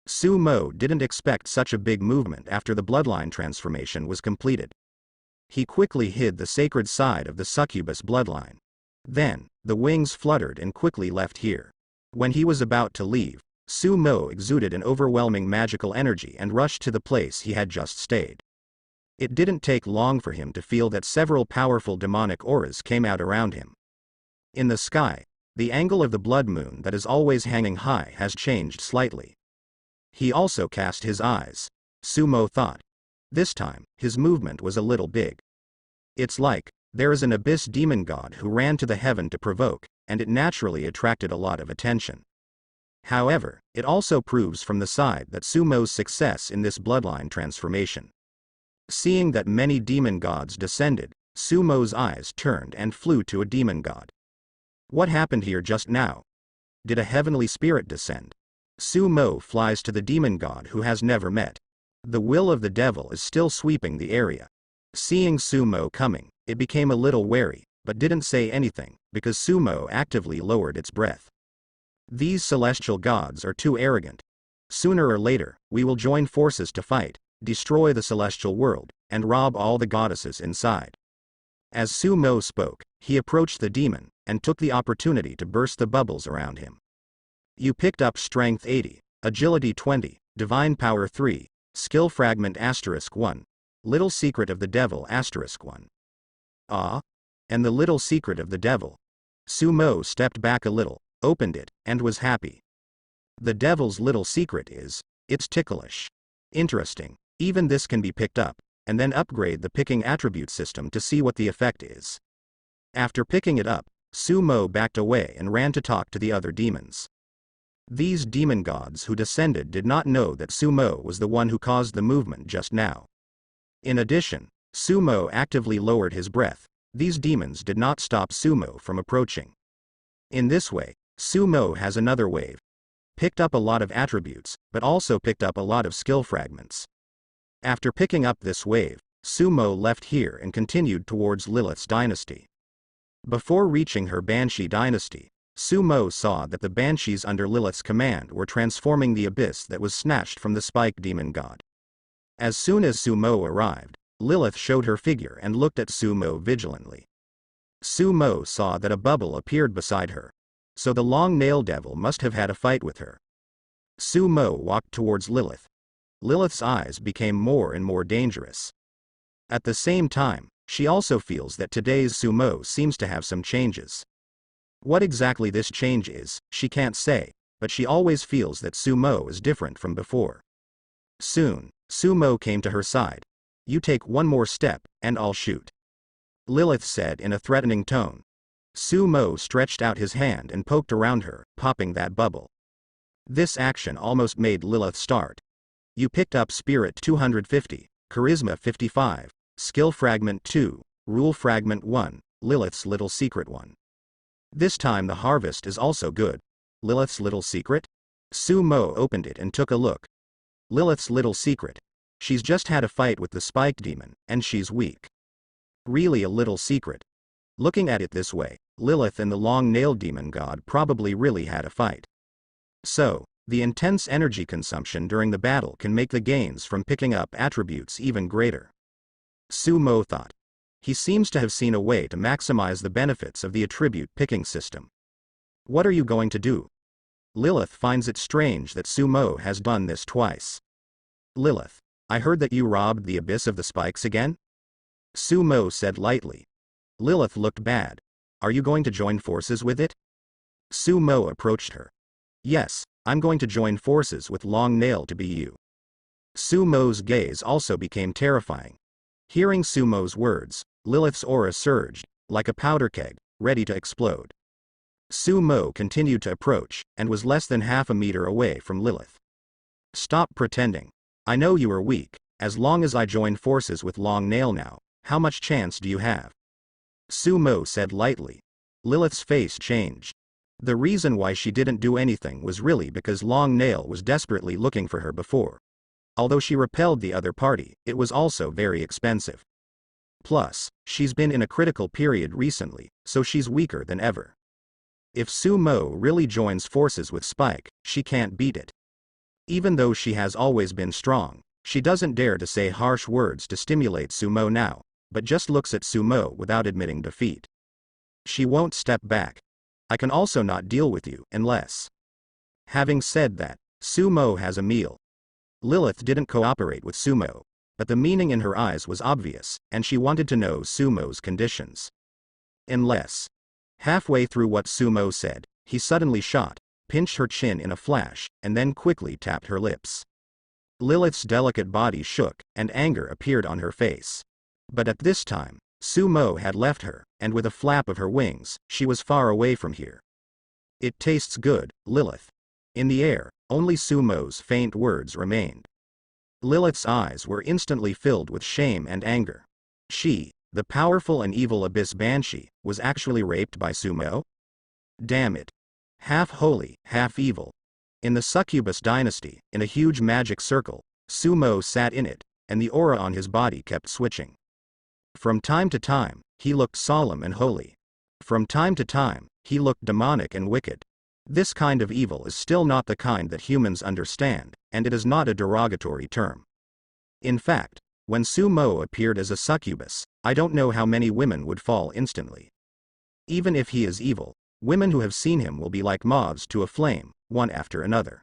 Sumo didn't expect such a big movement after the bloodline transformation was completed. He quickly hid the sacred side of the succubus bloodline. Then, the wings fluttered and quickly left here. When he was about to leave, Sumo exuded an overwhelming magical energy and rushed to the place he had just stayed. It didn't take long for him to feel that several powerful demonic auras came out around him. In the sky, the angle of the blood moon that is always hanging high has changed slightly. He also cast his eyes, Sumo thought. This time, his movement was a little big. It's like, there is an abyss demon god who ran to the heaven to provoke, and it naturally attracted a lot of attention. However, it also proves from the side that Sumo's success in this bloodline transformation. Seeing that many demon gods descended, Sumo's eyes turned and flew to a demon god. What happened here just now? Did a heavenly spirit descend? Sumo flies to the demon god who has never met. The will of the devil is still sweeping the area. Seeing Sumo coming, it became a little wary, but didn't say anything, because Sumo actively lowered its breath. These celestial gods are too arrogant. Sooner or later, we will join forces to fight, destroy the celestial world, and rob all the goddesses inside. As Sumo spoke, he approached the demon, and took the opportunity to burst the bubbles around him. You picked up Strength 80, Agility 20, Divine Power 3, Skill Fragment *1, Little Secret of the Devil *1. Ah? And the little secret of the devil? Sumo stepped back a little, opened it, and was happy. The devil's little secret is, it's ticklish. Interesting, even this can be picked up, and then upgrade the picking attribute system to see what the effect is. After picking it up, Sumo backed away and ran to talk to the other demons. These demon gods who descended did not know that Sumo was the one who caused the movement just now. In addition, Sumo actively lowered his breath. These demons did not stop Sumo from approaching. In this way, Sumo has another wave. Picked up a lot of attributes, but also picked up a lot of skill fragments. After picking up this wave, Sumo left here and continued towards Lilith's dynasty. Before reaching her Banshee dynasty, Sumo saw that the Banshees under Lilith's command were transforming the abyss that was snatched from the Spike demon god. As soon as Sumo arrived, Lilith showed her figure and looked at Sumo vigilantly. Sumo saw that a bubble appeared beside her. So the long nail devil must have had a fight with her. Sumo walked towards Lilith. Lilith's eyes became more and more dangerous. At the same time, She also feels that today's Sumo seems to have some changes. What exactly this change is, she can't say, but she always feels that Sumo is different from before. Soon, Sumo came to her side. You take one more step, and I'll shoot, Lilith said in a threatening tone. Sumo stretched out his hand and poked around her, popping that bubble. This action almost made Lilith start. You picked up Spirit 250, Charisma 55, Skill Fragment 2, Rule Fragment 1, Lilith's Little Secret 1. This time the harvest is also good. Lilith's Little Secret? Sumo opened it and took a look. Lilith's Little Secret. She's just had a fight with the Spike Demon, and she's weak. Really a little secret. Looking at it this way, Lilith and the long-nailed demon god probably really had a fight. So, the intense energy consumption during the battle can make the gains from picking up attributes even greater. Sumo thought. He seems to have seen a way to maximize the benefits of the attribute picking system. What are you going to do? Lilith finds it strange that Sumo has done this twice. Lilith, I heard that you robbed the Abyss of the Spikes again? Sumo said lightly. Lilith looked bad. Are you going to join forces with it? Sumo approached her. Yes, I'm going to join forces with Long Nail to be you. Sumo's gaze also became terrifying. Hearing Sumo's words, Lilith's aura surged, like a powder keg, ready to explode. Sumo continued to approach, and was less than half a meter away from Lilith. Stop pretending. I know you are weak. As long as I join forces with Long Nail now, how much chance do you have? Sumo said lightly. Lilith's face changed. The reason why she didn't do anything was really because Long Nail was desperately looking for her before. Although she repelled the other party, it was also very expensive. Plus, she's been in a critical period recently, so she's weaker than ever. If Sumo really joins forces with Spike, she can't beat it. Even though she has always been strong, she doesn't dare to say harsh words to stimulate Sumo now, but just looks at Sumo without admitting defeat. She won't step back. I can also not deal with you unless. Having said that, Sumo has a meal. Lilith didn't cooperate with Sumo, but the meaning in her eyes was obvious, and she wanted to know Sumo's conditions. Unless. Halfway through what Sumo said, he suddenly shot, pinched her chin in a flash, and then quickly tapped her lips. Lilith's delicate body shook, and anger appeared on her face. But at this time, Sumo had left her, and with a flap of her wings, she was far away from here. It tastes good, Lilith. In the air, only Sumo's faint words remained. Lilith's eyes were instantly filled with shame and anger. She, the powerful and evil Abyss Banshee, was actually raped by Sumo? Damn it. Half holy, half evil. In the Succubus dynasty, in a huge magic circle, Sumo sat in it, and the aura on his body kept switching. From time to time, he looked solemn and holy. From time to time, he looked demonic and wicked. This kind of evil is still not the kind that humans understand, and it is not a derogatory term. In fact, when Sumo appeared as a succubus, I don't know how many women would fall instantly. Even if he is evil, women who have seen him will be like moths to a flame, one after another.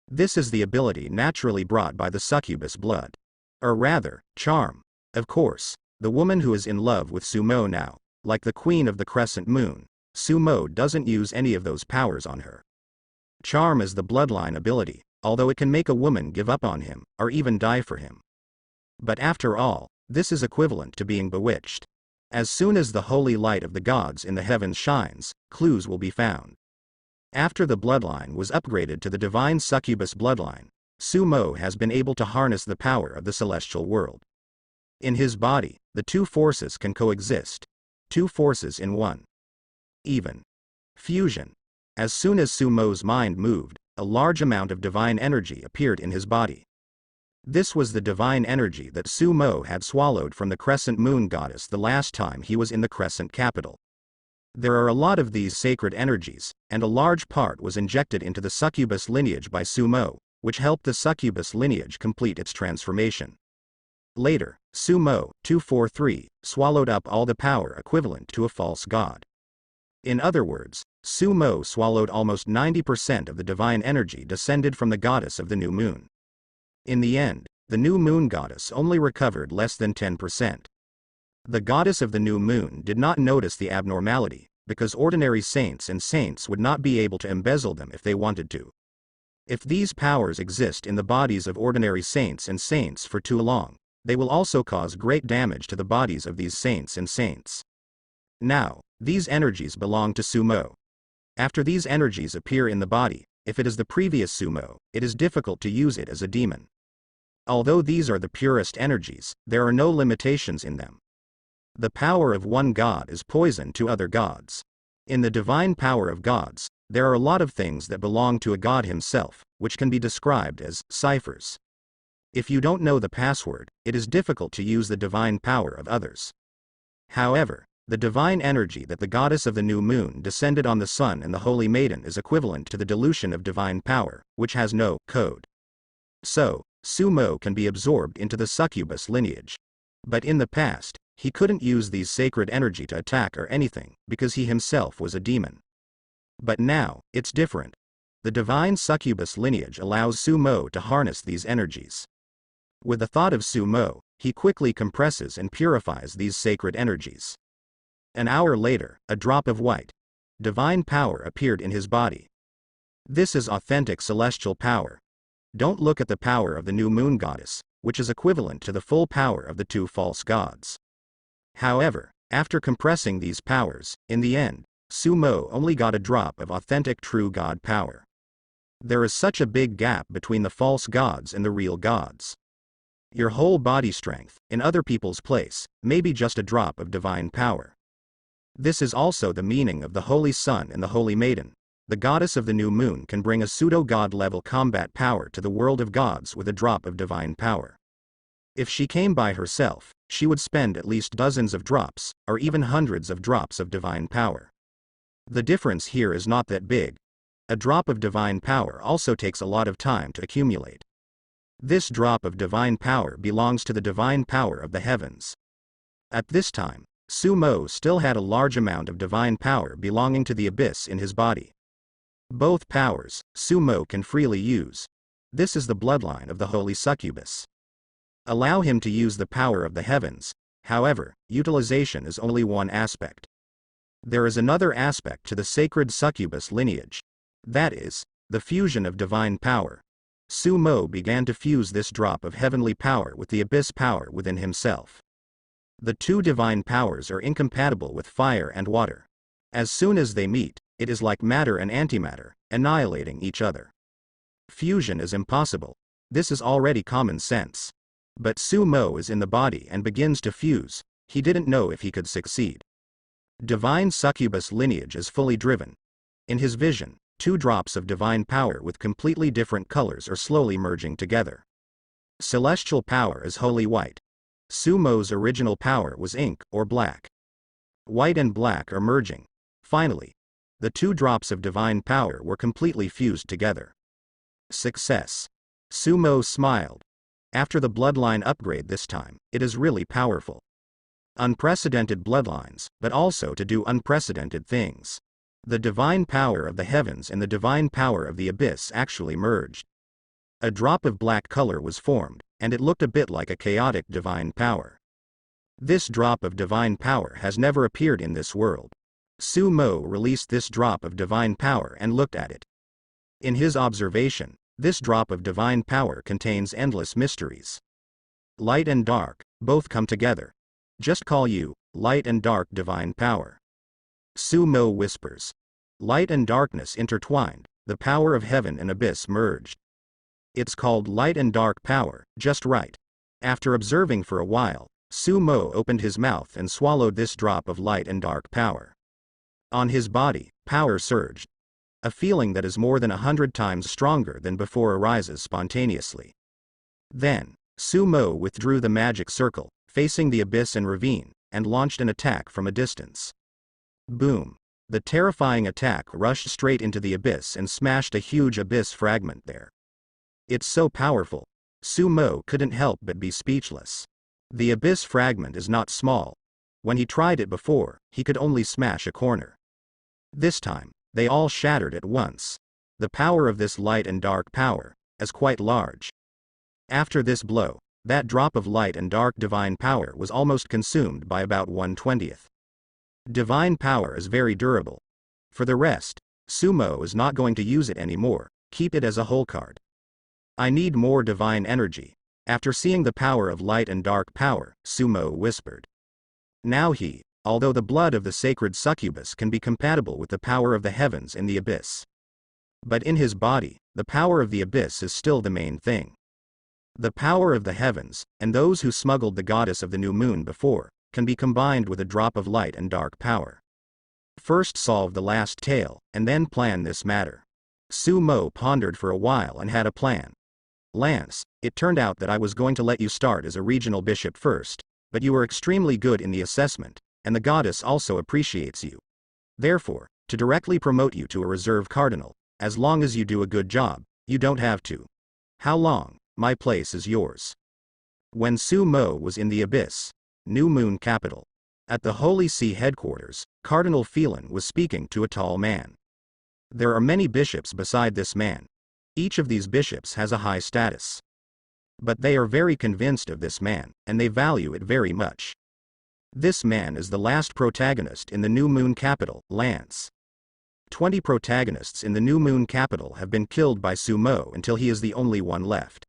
This is the ability naturally brought by the succubus blood. Or rather, charm. Of course, the woman who is in love with Sumo now, like the queen of the crescent moon, Sumo doesn't use any of those powers on her. Charm is the bloodline ability, although it can make a woman give up on him, or even die for him. But after all, this is equivalent to being bewitched. As soon as the holy light of the gods in the heavens shines, clues will be found. After the bloodline was upgraded to the divine succubus bloodline, Sumo has been able to harness the power of the celestial world. In his body, the two forces can coexist. Two forces in one. Even. Fusion. As soon as Sumo's mind moved, a large amount of divine energy appeared in his body. This was the divine energy that Sumo had swallowed from the crescent moon goddess the last time he was in the crescent capital. There are a lot of these sacred energies, and a large part was injected into the succubus lineage by Sumo, which helped the succubus lineage complete its transformation. Later, Sumo, 243, swallowed up all the power equivalent to a false god. In other words, Sumo swallowed almost 90% of the divine energy descended from the goddess of the new moon. In the end, the new moon goddess only recovered less than 10%. The goddess of the new moon did not notice the abnormality, because ordinary saints and saints would not be able to embezzle them if they wanted to. If these powers exist in the bodies of ordinary saints and saints for too long, they will also cause great damage to the bodies of these saints and saints. Now, these energies belong to Sumo. After these energies appear in the body, if it is the previous Sumo, it is difficult to use it as a demon. Although these are the purest energies, there are no limitations in them. The power of one god is poison to other gods. In the divine power of gods, there are a lot of things that belong to a god himself, which can be described as ciphers. If you don't know the password, it is difficult to use the divine power of others. However, the divine energy that the goddess of the new moon descended on the sun and the holy maiden is equivalent to the dilution of divine power, which has no code. So, Sumo can be absorbed into the succubus lineage. But in the past, he couldn't use these sacred energy to attack or anything, because he himself was a demon. But now, it's different. The divine succubus lineage allows Sumo to harness these energies. With the thought of Sumo, he quickly compresses and purifies these sacred energies. An hour later, a drop of white, divine power appeared in his body. This is authentic celestial power. Don't look at the power of the new moon goddess, which is equivalent to the full power of the two false gods. However, after compressing these powers, in the end, Sumo only got a drop of authentic true god power. There is such a big gap between the false gods and the real gods. Your whole body strength, in other people's place, may be just a drop of divine power. This is also the meaning of the Holy Sun and the Holy Maiden. The goddess of the new moon can bring a pseudo-god level combat power to the world of gods with a drop of divine power. If she came by herself, she would spend at least dozens of drops, or even hundreds of drops of divine power. The difference here is not that big. A drop of divine power also takes a lot of time to accumulate. This drop of divine power belongs to the divine power of the heavens. At this time, Sumo still had a large amount of divine power belonging to the abyss in his body. Both powers, Sumo can freely use. This is the bloodline of the holy succubus. Allow him to use the power of the heavens, however, utilization is only one aspect. There is another aspect to the sacred succubus lineage. That is, the fusion of divine power. Sumo began to fuse this drop of heavenly power with the abyss power within himself. The two divine powers are incompatible with fire and water. As soon as they meet, it is like matter and antimatter, annihilating each other. Fusion is impossible. This is already common sense. But Sumo is in the body and begins to fuse. He didn't know if he could succeed. Divine succubus lineage is fully driven. In his vision, two drops of divine power with completely different colors are slowly merging together. Celestial power is holy white. Sumo's original power was ink or black. White and black are merging. Finally, the two drops of divine power were completely fused together. Success. Sumo smiled. After the bloodline upgrade this time, it is really powerful. Unprecedented bloodlines, but also to do unprecedented things. The divine power of the heavens and the divine power of the abyss actually merged. A drop of black color was formed, and it looked a bit like a chaotic divine power. This drop of divine power has never appeared in this world. Sumo released this drop of divine power and looked at it. In his observation, this drop of divine power contains endless mysteries. Light and dark, both come together. Just call you, light and dark divine power. Sumo whispers. Light and darkness intertwined, the power of heaven and abyss merged. It's called light and dark power, just right. After observing for a while, Sumo opened his mouth and swallowed this drop of light and dark power. On his body, power surged. A feeling that is more than 100 times stronger than before arises spontaneously. Then, Sumo withdrew the magic circle, facing the abyss and ravine, and launched an attack from a distance. Boom! The terrifying attack rushed straight into the abyss and smashed a huge abyss fragment there. It's so powerful. Sumo couldn't help but be speechless. The abyss fragment is not small. When he tried it before, he could only smash a corner. This time, they all shattered at once. The power of this light and dark power is quite large. After this blow, That drop of light and dark divine power was almost consumed by about 1/20th. Divine power is very durable. For the rest, Sumo is not going to use it anymore, keep it as a whole card. I need more divine energy. After seeing the power of light and dark power, Sumo whispered. Now although the blood of the sacred succubus can be compatible with the power of the heavens in the abyss. But in his body, the power of the abyss is still the main thing. The power of the heavens, and those who smuggled the goddess of the new moon before, can be combined with a drop of light and dark power. First solve the last tale, and then plan this matter. Sumo pondered for a while and had a plan. Lance, it turned out that I was going to let you start as a regional bishop first, but you were extremely good in the assessment, and the goddess also appreciates you. Therefore, to directly promote you to a reserve cardinal, as long as you do a good job, you don't have to. How long? My place is yours. When Sumo was in the abyss, New Moon capital, at the Holy See headquarters, Cardinal Phelan was speaking to a tall man. There are many bishops beside this man. Each of these bishops has a high status. But they are very convinced of this man, and they value it very much. This man is the last protagonist in the New Moon capital, Lance. 20 protagonists in the New Moon capital have been killed by Sumo until he is the only one left.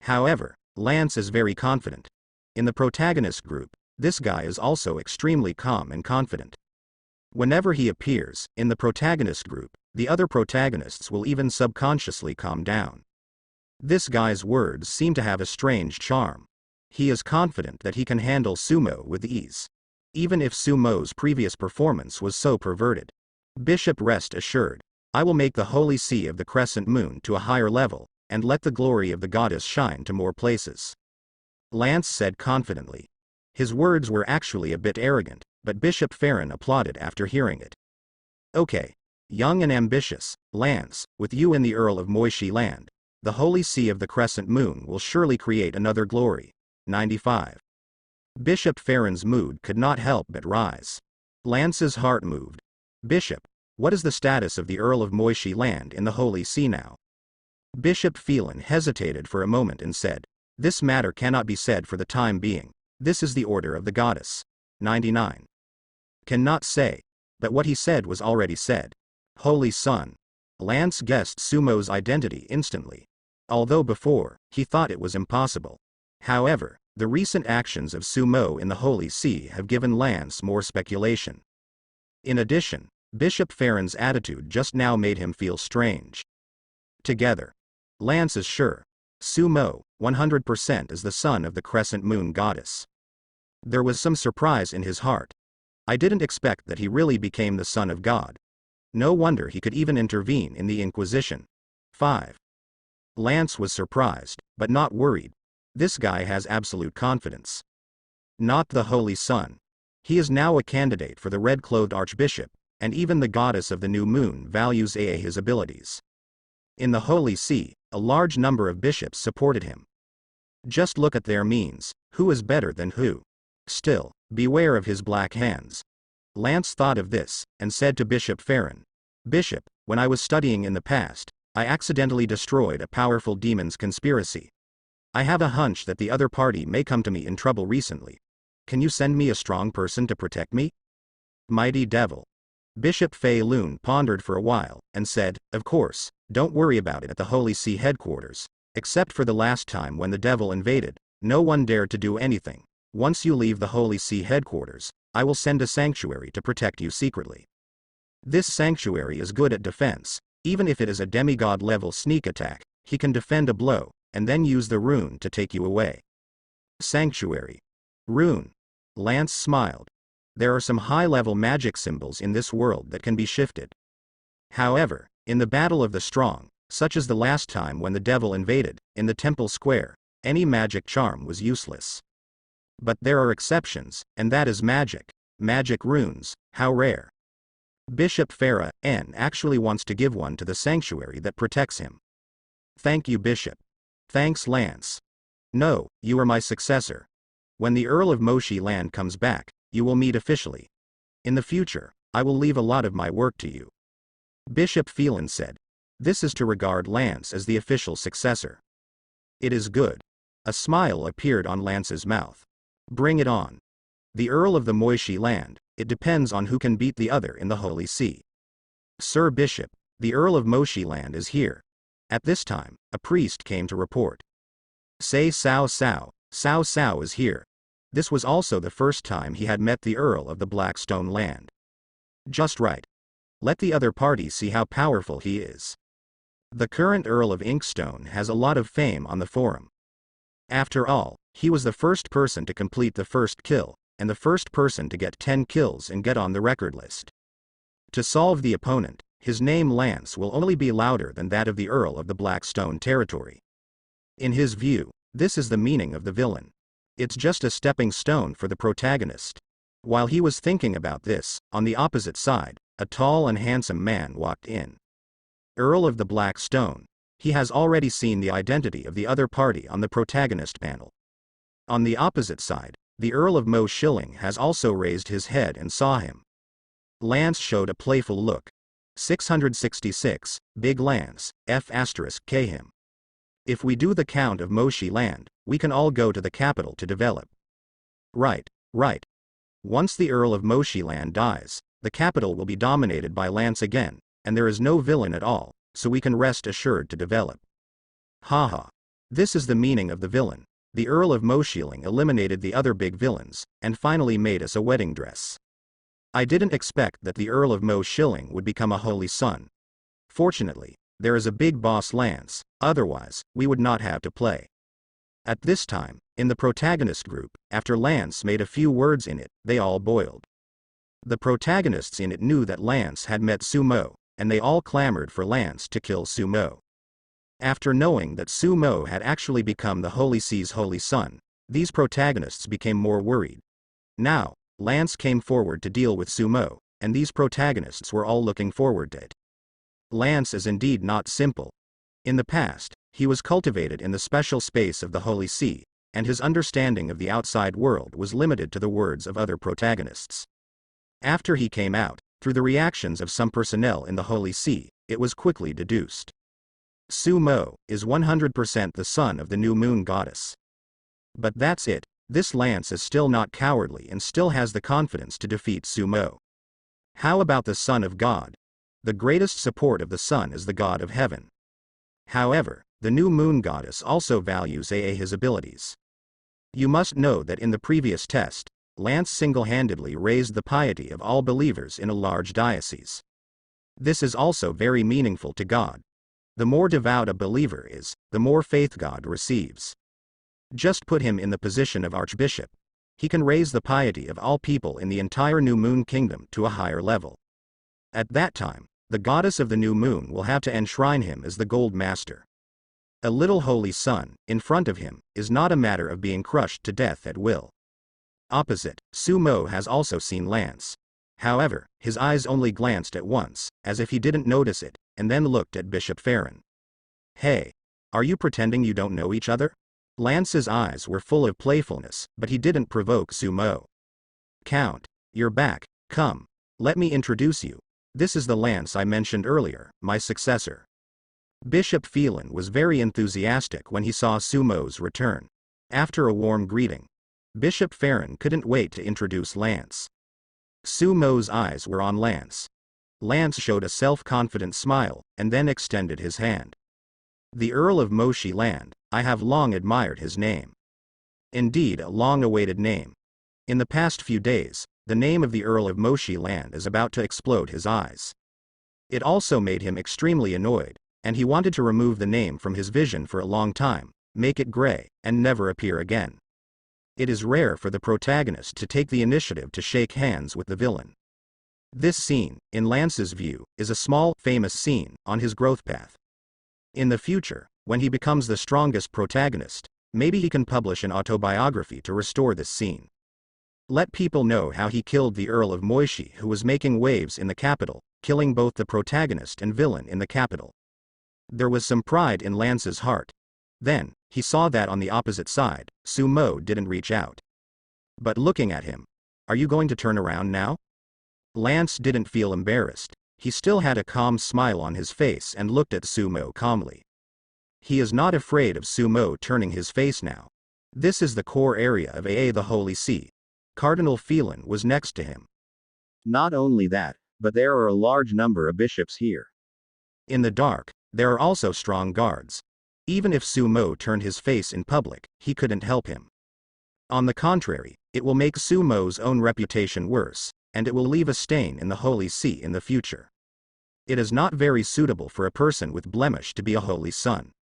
However, Lance is very confident. In the protagonist group, this guy is also extremely calm and confident. Whenever he appears, in the protagonist group, the other protagonists will even subconsciously calm down. This guy's words seem to have a strange charm. He is confident that he can handle Sumo with ease. Even if Sumo's previous performance was so perverted. Bishop, rest assured, I will make the Holy See of the Crescent Moon to a higher level, and let the glory of the goddess shine to more places. Lance said confidently. His words were actually a bit arrogant, but Bishop Farron applauded after hearing it. Okay. Young and ambitious, Lance, with you in the Earl of Moishi land, the Holy See of the Crescent Moon will surely create another glory. 95. Bishop Farron's mood could not help but rise. Lance's heart moved. Bishop, what is the status of the Earl of Moishi land in the Holy See now? Bishop Phelan hesitated for a moment and said, this matter cannot be said for the time being. This is the order of the goddess. 99. Cannot say. But what he said was already said. Holy Son. Lance guessed Sumo's identity instantly. Although before, he thought it was impossible. However, the recent actions of Sumo in the Holy See have given Lance more speculation. In addition, Bishop Farron's attitude just now made him feel strange. Together, Lance is sure. Sumo, 100% is the son of the Crescent Moon goddess. There was some surprise in his heart. I didn't expect that he really became the son of God. No wonder he could even intervene in the Inquisition. 5. Lance was surprised, but not worried. This guy has absolute confidence. Not the Holy Son. He is now a candidate for the red-clothed archbishop, and even the goddess of the new moon values his abilities. In the Holy See, a large number of bishops supported him. Just look at their means, who is better than who? Still, beware of his black hands. Lance thought of this, and said to Bishop Farron, Bishop, when I was studying in the past, I accidentally destroyed a powerful demon's conspiracy. I have a hunch that the other party may come to me in trouble recently. Can you send me a strong person to protect me? Mighty devil. Bishop Fei Lun pondered for a while, and said, of course, don't worry about it at the Holy See headquarters. Except for the last time when the devil invaded, no one dared to do anything. Once you leave the Holy See headquarters, I will send a sanctuary to protect you secretly. This sanctuary is good at defense. Even if it is a demigod-level sneak attack, he can defend a blow, and then use the rune to take you away. Sanctuary. Rune. Lance smiled. There are some high-level magic symbols in this world that can be shifted. However, in the Battle of the Strong, such as the last time when the devil invaded, in the temple square, any magic charm was useless. But there are exceptions, and that is magic. Magic runes, how rare. Bishop Farah N actually wants to give one to the sanctuary that protects him. Thank you, Bishop. Thanks, Lance. No, you are my successor. When the Earl of Moshi land comes back, you will meet officially. In the future, I will leave a lot of my work to you. Bishop Phelan said. This is to regard Lance as the official successor. It is good. A smile appeared on Lance's mouth. Bring it on. The Earl of the Moishi land, it depends on who can beat the other in the Holy See. Sir Bishop, the Earl of Moshi land is here. At this time, a priest came to report. Say Cao Cao is here. This was also the first time he had met the Earl of the Blackstone land. Just right. Let the other party see how powerful he is. The current Earl of Inkstone has a lot of fame on the forum. After all, he was the first person to complete the first kill, and the first person to get 10 kills and get on the record list. To solve the opponent, his name Lance will only be louder than that of the Earl of the Blackstone territory. In his view, this is the meaning of the villain. It's just a stepping stone for the protagonist. While he was thinking about this, on the opposite side, a tall and handsome man walked in. Earl of the Blackstone. He has already seen the identity of the other party on the protagonist panel. On the opposite side, the Earl of Mo Shilling has also raised his head and saw him. Lance showed a playful look. 666, Big Lance, F*K him. If we do the count of Moshi land, we can all go to the capital to develop. Right. Once the Earl of Moshi land dies, the capital will be dominated by Lance again, and there is no villain at all, so we can rest assured to develop. Haha. This is the meaning of the villain. The Earl of Moshiling eliminated the other big villains, and finally made us a wedding dress. I didn't expect that the Earl of Mo Shilling would become a holy son. Fortunately, there is a big boss Lance, otherwise, we would not have to play. At this time, in the protagonist group, after Lance made a few words in it, they all boiled. The protagonists in it knew that Lance had met Sumo, and they all clamored for Lance to kill Sumo. After knowing that Sumo had actually become the Holy Sea's holy son, these protagonists became more worried. Now, Lance came forward to deal with Sumo, and these protagonists were all looking forward to it. Lance is indeed not simple. In the past, he was cultivated in the special space of the Holy See, and his understanding of the outside world was limited to the words of other protagonists. After he came out, through the reactions of some personnel in the Holy See, it was quickly deduced. Sumo is 100% the son of the new moon goddess. But that's it, this Lance is still not cowardly and still has the confidence to defeat Sumo. How about the Son of God? The greatest support of the Sun is the God of Heaven. However, the new moon goddess also values his abilities. You must know that in the previous test, Lance single-handedly raised the piety of all believers in a large diocese. This is also very meaningful to God. The more devout a believer is, the more faith God receives. Just put him in the position of Archbishop. He can raise the piety of all people in the entire New Moon Kingdom to a higher level. At that time, the goddess of the new moon will have to enshrine him as the Gold Master. A little holy sun, in front of him, is not a matter of being crushed to death at will. Opposite, Sumo has also seen Lance. However, his eyes only glanced at once, as if he didn't notice it, and then looked at Bishop Farron. Hey, are you pretending you don't know each other? Lance's eyes were full of playfulness, but he didn't provoke Sumo. Count, you're back, come. Let me introduce you. This is the Lance I mentioned earlier, my successor. Bishop Phelan was very enthusiastic when he saw Sumo's return. After a warm greeting, Bishop Farron couldn't wait to introduce Lance. Sumo's eyes were on Lance. Lance showed a self-confident smile, and then extended his hand. The Earl of Moshi land, I have long admired his name. Indeed, a long-awaited name. In the past few days, the name of the Earl of Moshi land is about to explode his eyes. It also made him extremely annoyed, and he wanted to remove the name from his vision for a long time, make it gray, and never appear again. It is rare for the protagonist to take the initiative to shake hands with the villain. This scene, in Lance's view, is a small, famous scene on his growth path. In the future, when he becomes the strongest protagonist, maybe he can publish an autobiography to restore this scene. Let people know how he killed the Earl of Moishi, who was making waves in the capital, killing both the protagonist and villain in the capital. There was some pride in Lance's heart. Then, he saw that on the opposite side, Sumo didn't reach out. But looking at him, are you going to turn around now? Lance didn't feel embarrassed. He still had a calm smile on his face and looked at Sumo calmly. He is not afraid of Sumo turning his face now. This is the core area of AA, the Holy See. Cardinal Phelan was next to him.
Not only that, but there are a large number of bishops here.
In the dark, there are also strong guards. Even if Su Mo turned his face in public, he couldn't help him. On the contrary, it will make Su Mo's own reputation worse, and it will leave a stain in the Holy See in the future. It is not very suitable for a person with blemish to be a holy son.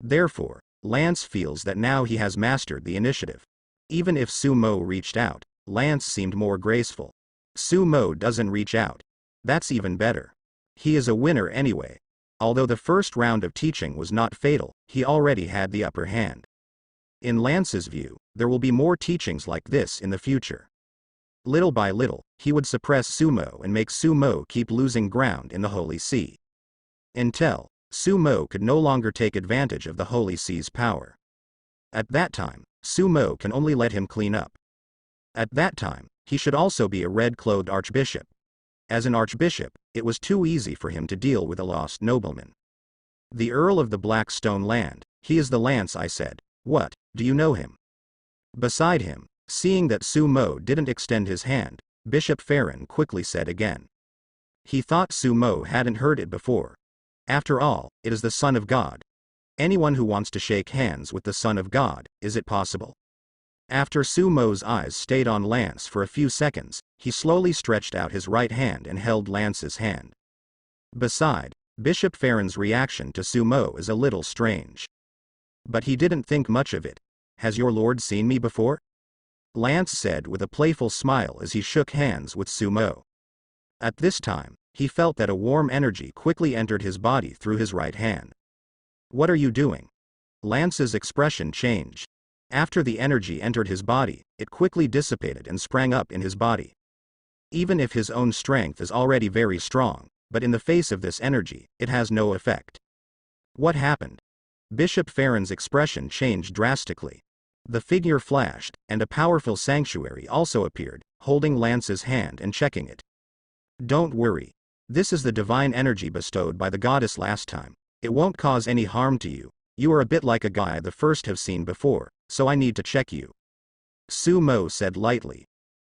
Therefore, Lance feels that now he has mastered the initiative. Even if Su Mo reached out, Lance seemed more graceful. Su Mo doesn't reach out. That's even better. He is a winner anyway. Although the first round of teaching was not fatal, he already had the upper hand. In Lance's view, there will be more teachings like this in the future. Little by little, he would suppress Su Mo and make Su Mo keep losing ground in the Holy See. Until Su Mo could no longer take advantage of the Holy See's power. At that time, Su Mo can only let him clean up. At that time, he should also be a red-clothed archbishop. As an archbishop, it was too easy for him to deal with a lost nobleman. The Earl of the Blackstone Land, he is the Lance, I said. What, do you know him? Beside him, seeing that Su Mo didn't extend his hand, Bishop Farron quickly said again. He thought Su Mo hadn't heard it before. After all, it is the Son of God. Anyone who wants to shake hands with the Son of God, is it possible? After Su Mo's eyes stayed on Lance for a few seconds, he slowly stretched out his right hand and held Lance's hand. Beside, Bishop Farron's reaction to Su Mo is a little strange. But he didn't think much of it. Has your lord seen me before? Lance said with a playful smile as he shook hands with Su Mo. At this time, he felt that a warm energy quickly entered his body through his right hand. What are you doing? Lance's expression changed. After the energy entered his body, it quickly dissipated and sprang up in his body. Even if his own strength is already very strong, but in the face of this energy, it has no effect. What happened? Bishop Farron's expression changed drastically. The figure flashed, and a powerful sanctuary also appeared, holding Lance's hand and checking it. Don't worry. This is the divine energy bestowed by the goddess last time. It won't cause any harm to you. You are a bit like a guy the first have seen before, so I need to check you. Su Mo said lightly.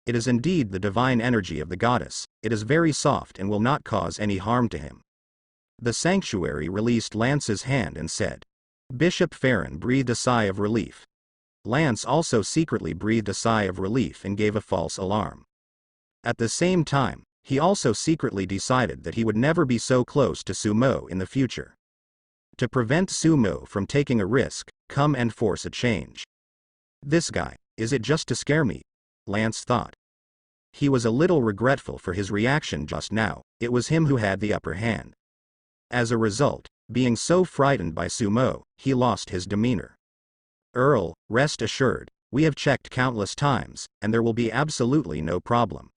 It is indeed the divine energy of the goddess. It is very soft and will not cause any harm to him. The sanctuary released Lance's hand and said. Bishop Farron breathed a sigh of relief. Lance also secretly breathed a sigh of relief and gave a false alarm. At the same time, he also secretly decided that he would never be so close to Su Mo in the future. To prevent Su Mo from taking a risk, come and force a change. This guy, is it just to scare me? Lance thought. He was a little regretful for his reaction just now. It was him who had the upper hand. As a result, being so frightened by Su Mo, he lost his demeanor. Earl, rest assured, we have checked countless times, and there will be absolutely no problem.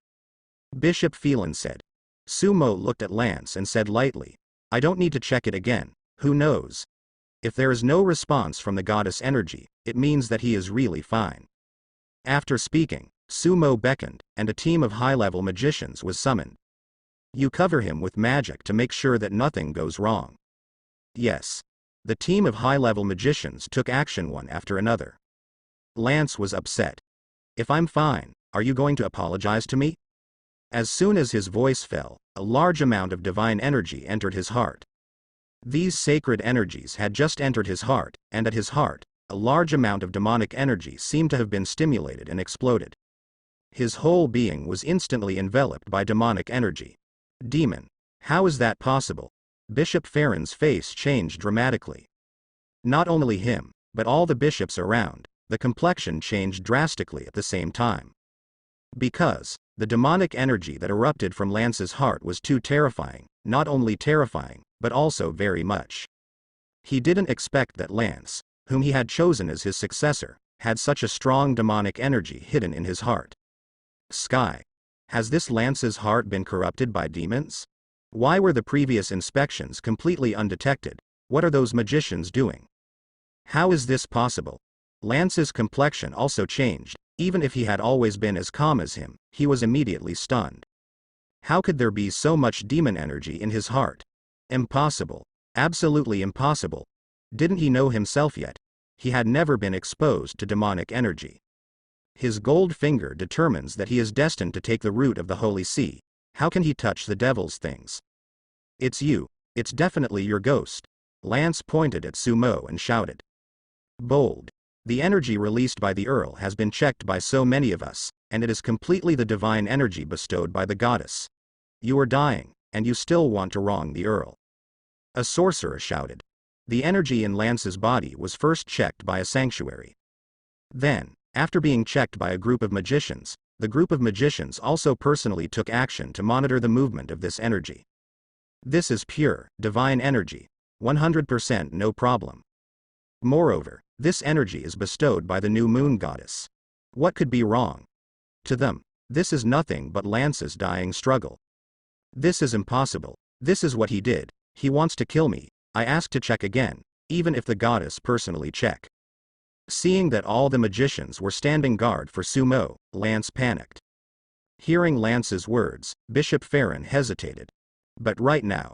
Bishop Phelan said. Su Mo looked at Lance and said lightly, I don't need to check it again, who knows? If there is no response from the goddess energy, it means that he is really fine. After speaking, Su Mo beckoned, and a team of high-level magicians was summoned. You cover him with magic to make sure that nothing goes wrong. Yes. The team of high-level magicians took action one after another. Lance was upset. If I'm fine, are you going to apologize to me? As soon as his voice fell, a large amount of divine energy entered his heart. These sacred energies had just entered his heart, and at his heart, a large amount of demonic energy seemed to have been stimulated and exploded. His whole being was instantly enveloped by demonic energy. Demon. How is that possible? Bishop Farron's face changed dramatically. Not only him, but all the bishops around, the complexion changed drastically at the same time. Because the demonic energy that erupted from Lance's heart was too terrifying, not only terrifying, but also very much. He didn't expect that Lance, whom he had chosen as his successor, had such a strong demonic energy hidden in his heart. Sky. Has this Lance's heart been corrupted by demons? Why were the previous inspections completely undetected? What are those magicians doing? How is this possible? Lance's complexion also changed. Even if he had always been as calm as him, he was immediately stunned. How could there be so much demon energy in his heart? Impossible. Absolutely impossible. Didn't he know himself yet? he had never been exposed to demonic energy. His gold finger determines that he is destined to take the route of the Holy See. How can he touch the devil's things? It's you. It's definitely your ghost. Lance pointed at Sumo and shouted. Bold. The energy released by the Earl has been checked by so many of us, and it is completely the divine energy bestowed by the goddess. You are dying, and you still want to wrong the Earl. A sorcerer shouted. The energy in Lance's body was first checked by a sanctuary. Then, after being checked by a group of magicians, the group of magicians also personally took action to monitor the movement of this energy. This is pure, divine energy. 100% no problem. Moreover, this energy is bestowed by the new moon goddess. What could be wrong? To them, this is nothing but Lance's dying struggle. This is impossible. This is what he did. He wants to kill me. I ask to check again, even if the goddess personally check. Seeing that all the magicians were standing guard for Sumo, Lance panicked. Hearing Lance's words, Bishop Farron hesitated. But right now.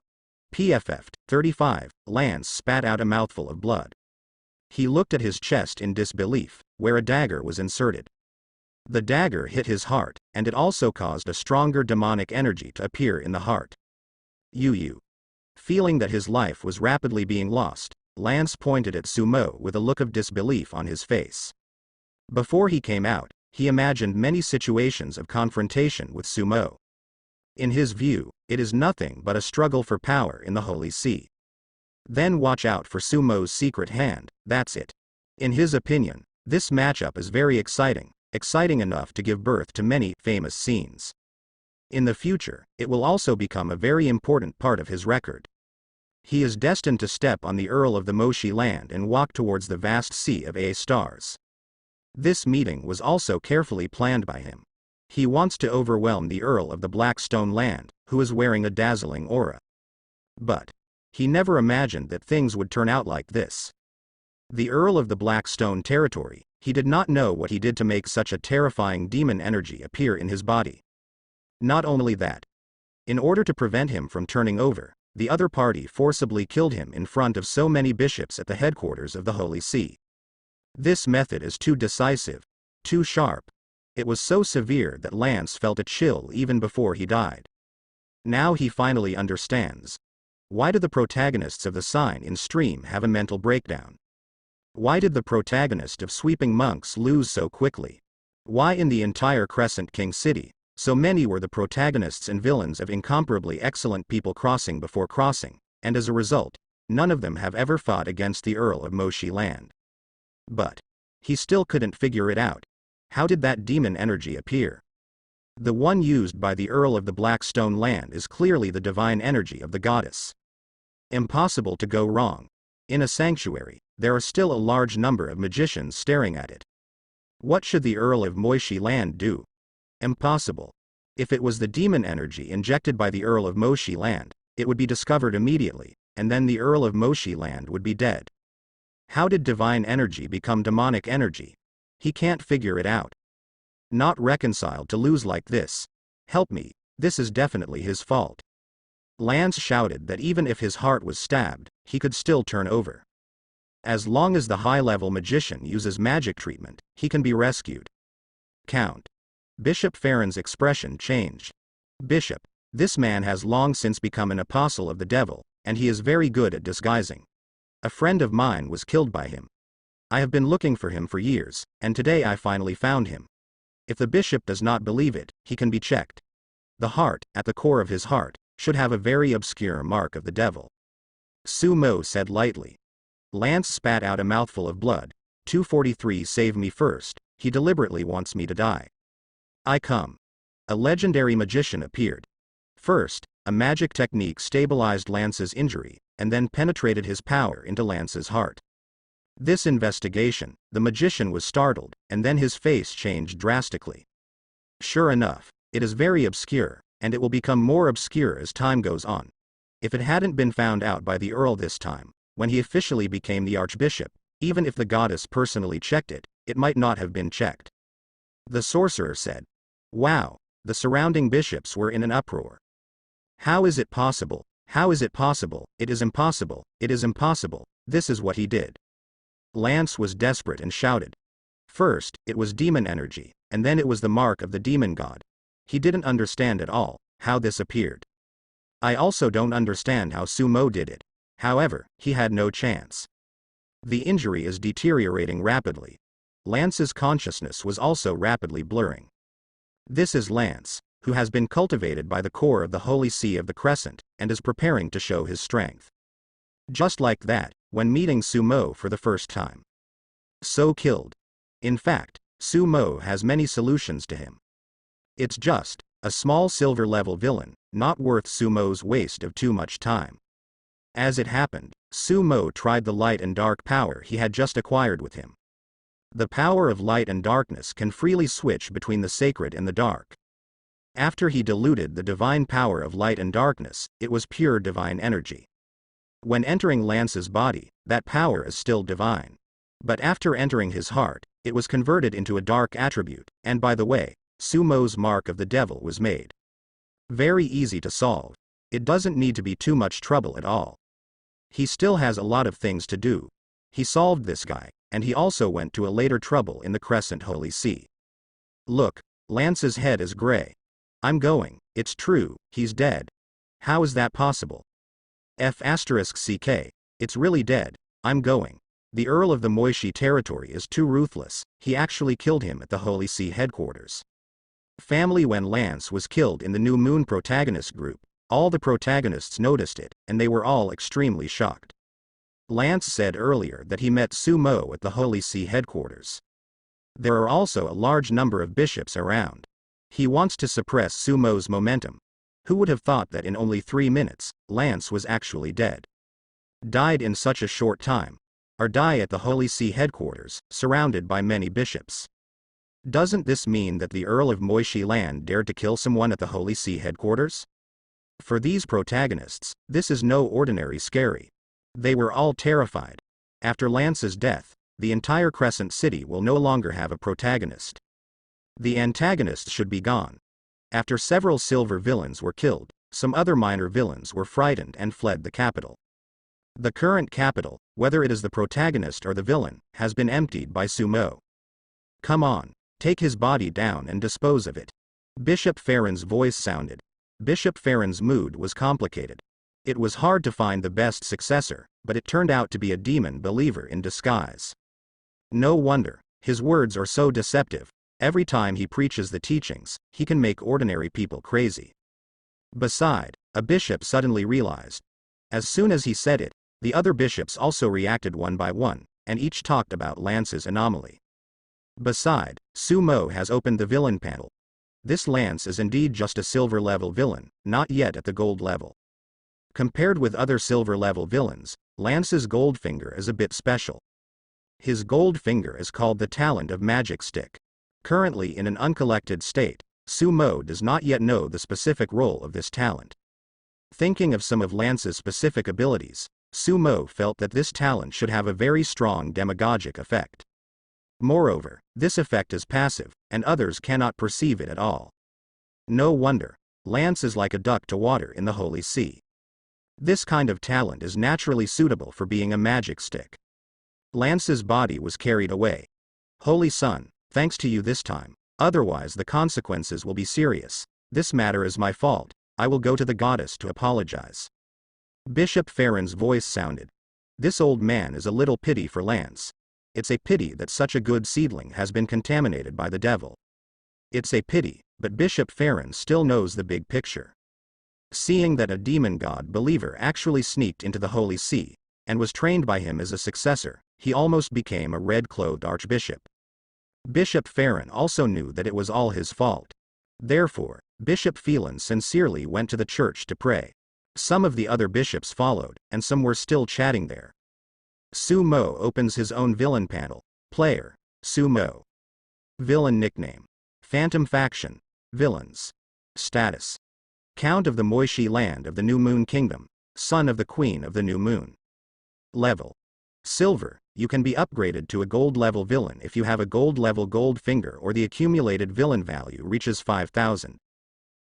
PFF 35, Lance spat out a mouthful of blood. He looked at his chest in disbelief, where a dagger was inserted. The dagger hit his heart, and it also caused a stronger demonic energy to appear in the heart. You. Feeling that his life was rapidly being lost, Lance pointed at Sumo with a look of disbelief on his face. Before he came out, he imagined many situations of confrontation with Sumo. In his view, it is nothing but a struggle for power in the Holy See. Then watch out for Sumo's secret hand, that's it. In his opinion, this matchup is very exciting enough to give birth to many famous scenes. In the future, it will also become a very important part of his record. He is destined to step on the Earl of the Moshi land and walk towards the vast sea of A stars. This meeting was also carefully planned by him. He wants to overwhelm the Earl of the Blackstone land, who is wearing a dazzling aura. But he never imagined that things would turn out like this. The Earl of the Blackstone territory, he did not know what he did to make such a terrifying demon energy appear in his body. Not only that. In order to prevent him from turning over, the other party forcibly killed him in front of so many bishops at the headquarters of the Holy See. This method is too decisive, too sharp. It was so severe that Lance felt a chill even before he died. Now he finally understands. Why did the protagonists of the sign in stream have a mental breakdown? Why did the protagonist of Sweeping Monks lose so quickly? Why in the entire Crescent King City, so many were the protagonists and villains of incomparably excellent people crossing before crossing, and as a result, none of them have ever fought against the Earl of Moshi land. But he still couldn't figure it out. How did that demon energy appear? The one used by the Earl of the Blackstone land is clearly the divine energy of the goddess. Impossible to go wrong. In a sanctuary, there are still a large number of magicians staring at it. What should the Earl of Moshi land do? Impossible. If it was the demon energy injected by the Earl of Moshi land, it would be discovered immediately, and then the Earl of Moshi land would be dead. How did divine energy become demonic energy? He can't figure it out. Not reconciled to lose like this. Help me, this is definitely his fault. Lance shouted that even if his heart was stabbed, he could still turn over. As long as the high-level magician uses magic treatment, he can be rescued. Count. Bishop Farron's expression changed. Bishop, this man has long since become an apostle of the devil, and he is very good at disguising. A friend of mine was killed by him. I have been looking for him for years, and today I finally found him. If the bishop does not believe it, he can be checked. The heart, at the core of his heart, should have a very obscure mark of the devil. Sumo said lightly. Lance spat out a mouthful of blood. 243 Save me first, he deliberately wants me to die. I come. A legendary magician appeared. First, a magic technique stabilized Lance's injury, and then penetrated his power into Lance's heart. This investigation, the magician was startled, and then his face changed drastically. Sure enough, it is very obscure, and it will become more obscure as time goes on. If it hadn't been found out by the Earl this time, when he officially became the Archbishop, even if the goddess personally checked it, it might not have been checked. The sorcerer said. Wow, the surrounding bishops were in an uproar. How is it possible? How is it possible? It is impossible, it is impossible, this is what he did. Lance was desperate and shouted. First, it was demon energy, and then it was the mark of the demon god. He didn't understand at all how this appeared. I also don't understand how Sumo did it. However, he had no chance. The injury is deteriorating rapidly. Lance's consciousness was also rapidly blurring. This is Lance, who has been cultivated by the core of the Holy See of the Crescent, and is preparing to show his strength. Just like that, when meeting Sumo for the first time. So killed. In fact, Sumo has many solutions to him. It's just a small silver-level villain, not worth Sumo's waste of too much time. As it happened, Sumo tried the light and dark power he had just acquired with him. The power of light and darkness can freely switch between the sacred and the dark. After he diluted the divine power of light and darkness, it was pure divine energy. When entering Lance's body, that power is still divine. But after entering his heart, it was converted into a dark attribute, and by the way, Sumo's mark of the devil was made. Very easy to solve. It doesn't need to be too much trouble at all. He still has a lot of things to do. He solved this guy, and he also went to a later trouble in the Crescent Holy See. Look, Lance's head is gray. I'm going, it's true, he's dead. How is that possible? F***ck, it's really dead, I'm going. The Earl of the Moishi territory is too ruthless, he actually killed him at the Holy See headquarters. Family. When Lance was killed in the New Moon Protagonist group, all the protagonists noticed it, and they were all extremely shocked. Lance said earlier that he met Sumo at the Holy See headquarters. There are also a large number of bishops around. He wants to suppress Sumo's momentum. Who would have thought that in only 3 minutes, Lance was actually dead? Died in such a short time. Or die at the Holy See headquarters, surrounded by many bishops. Doesn't this mean that the Earl of Moishi Land dared to kill someone at the Holy See headquarters? For these protagonists, this is no ordinary scary. They were all terrified. After Lance's death, the entire Crescent City will no longer have a protagonist. The antagonists should be gone. After several silver villains were killed, some other minor villains were frightened and fled the capital. The current capital, whether it is the protagonist or the villain, has been emptied by Sumo. Come on, take his body down and dispose of it. Bishop Farron's voice sounded. Bishop Farron's mood was complicated. It was hard to find the best successor, but it turned out to be a demon believer in disguise. No wonder, his words are so deceptive. Every time he preaches the teachings, he can make ordinary people crazy. Beside, a bishop suddenly realized. As soon as he said it, the other bishops also reacted one by one, and each talked about Lance's anomaly. Beside, Sumo has opened the villain panel. This Lance is indeed just a silver-level villain, not yet at the gold level. Compared with other silver-level villains, Lance's gold finger is a bit special. His gold finger is called the Talent of Magic Stick. Currently in an uncollected state, Sumo does not yet know the specific role of this talent. Thinking of some of Lance's specific abilities, Sumo felt that this talent should have a very strong demagogic effect. Moreover, this effect is passive, and others cannot perceive it at all. No wonder, Lance is like a duck to water in the Holy See. This kind of talent is naturally suitable for being a magic stick. Lance's body was carried away. Holy Son, thanks to you this time, otherwise the consequences will be serious. This matter is my fault, I will go to the goddess to apologize. Bishop Farron's voice sounded. This old man is a little pity for Lance. It's a pity that such a good seedling has been contaminated by the devil. It's a pity, but Bishop Farron still knows the big picture. Seeing that a demon god believer actually sneaked into the Holy See, and was trained by him as a successor, he almost became a red-clothed archbishop. Bishop Farron also knew that it was all his fault. Therefore, Bishop Phelan sincerely went to the church to pray. Some of the other bishops followed, and some were still chatting there. Sumo opens his own villain panel. Player, Sumo. Villain nickname. Phantom Faction. Villains. Status. Count of the Moishi Land of the New Moon Kingdom, son of the Queen of the New Moon. Level. Silver, you can be upgraded to a gold level villain if you have a gold level gold finger or the accumulated villain value reaches 5,000.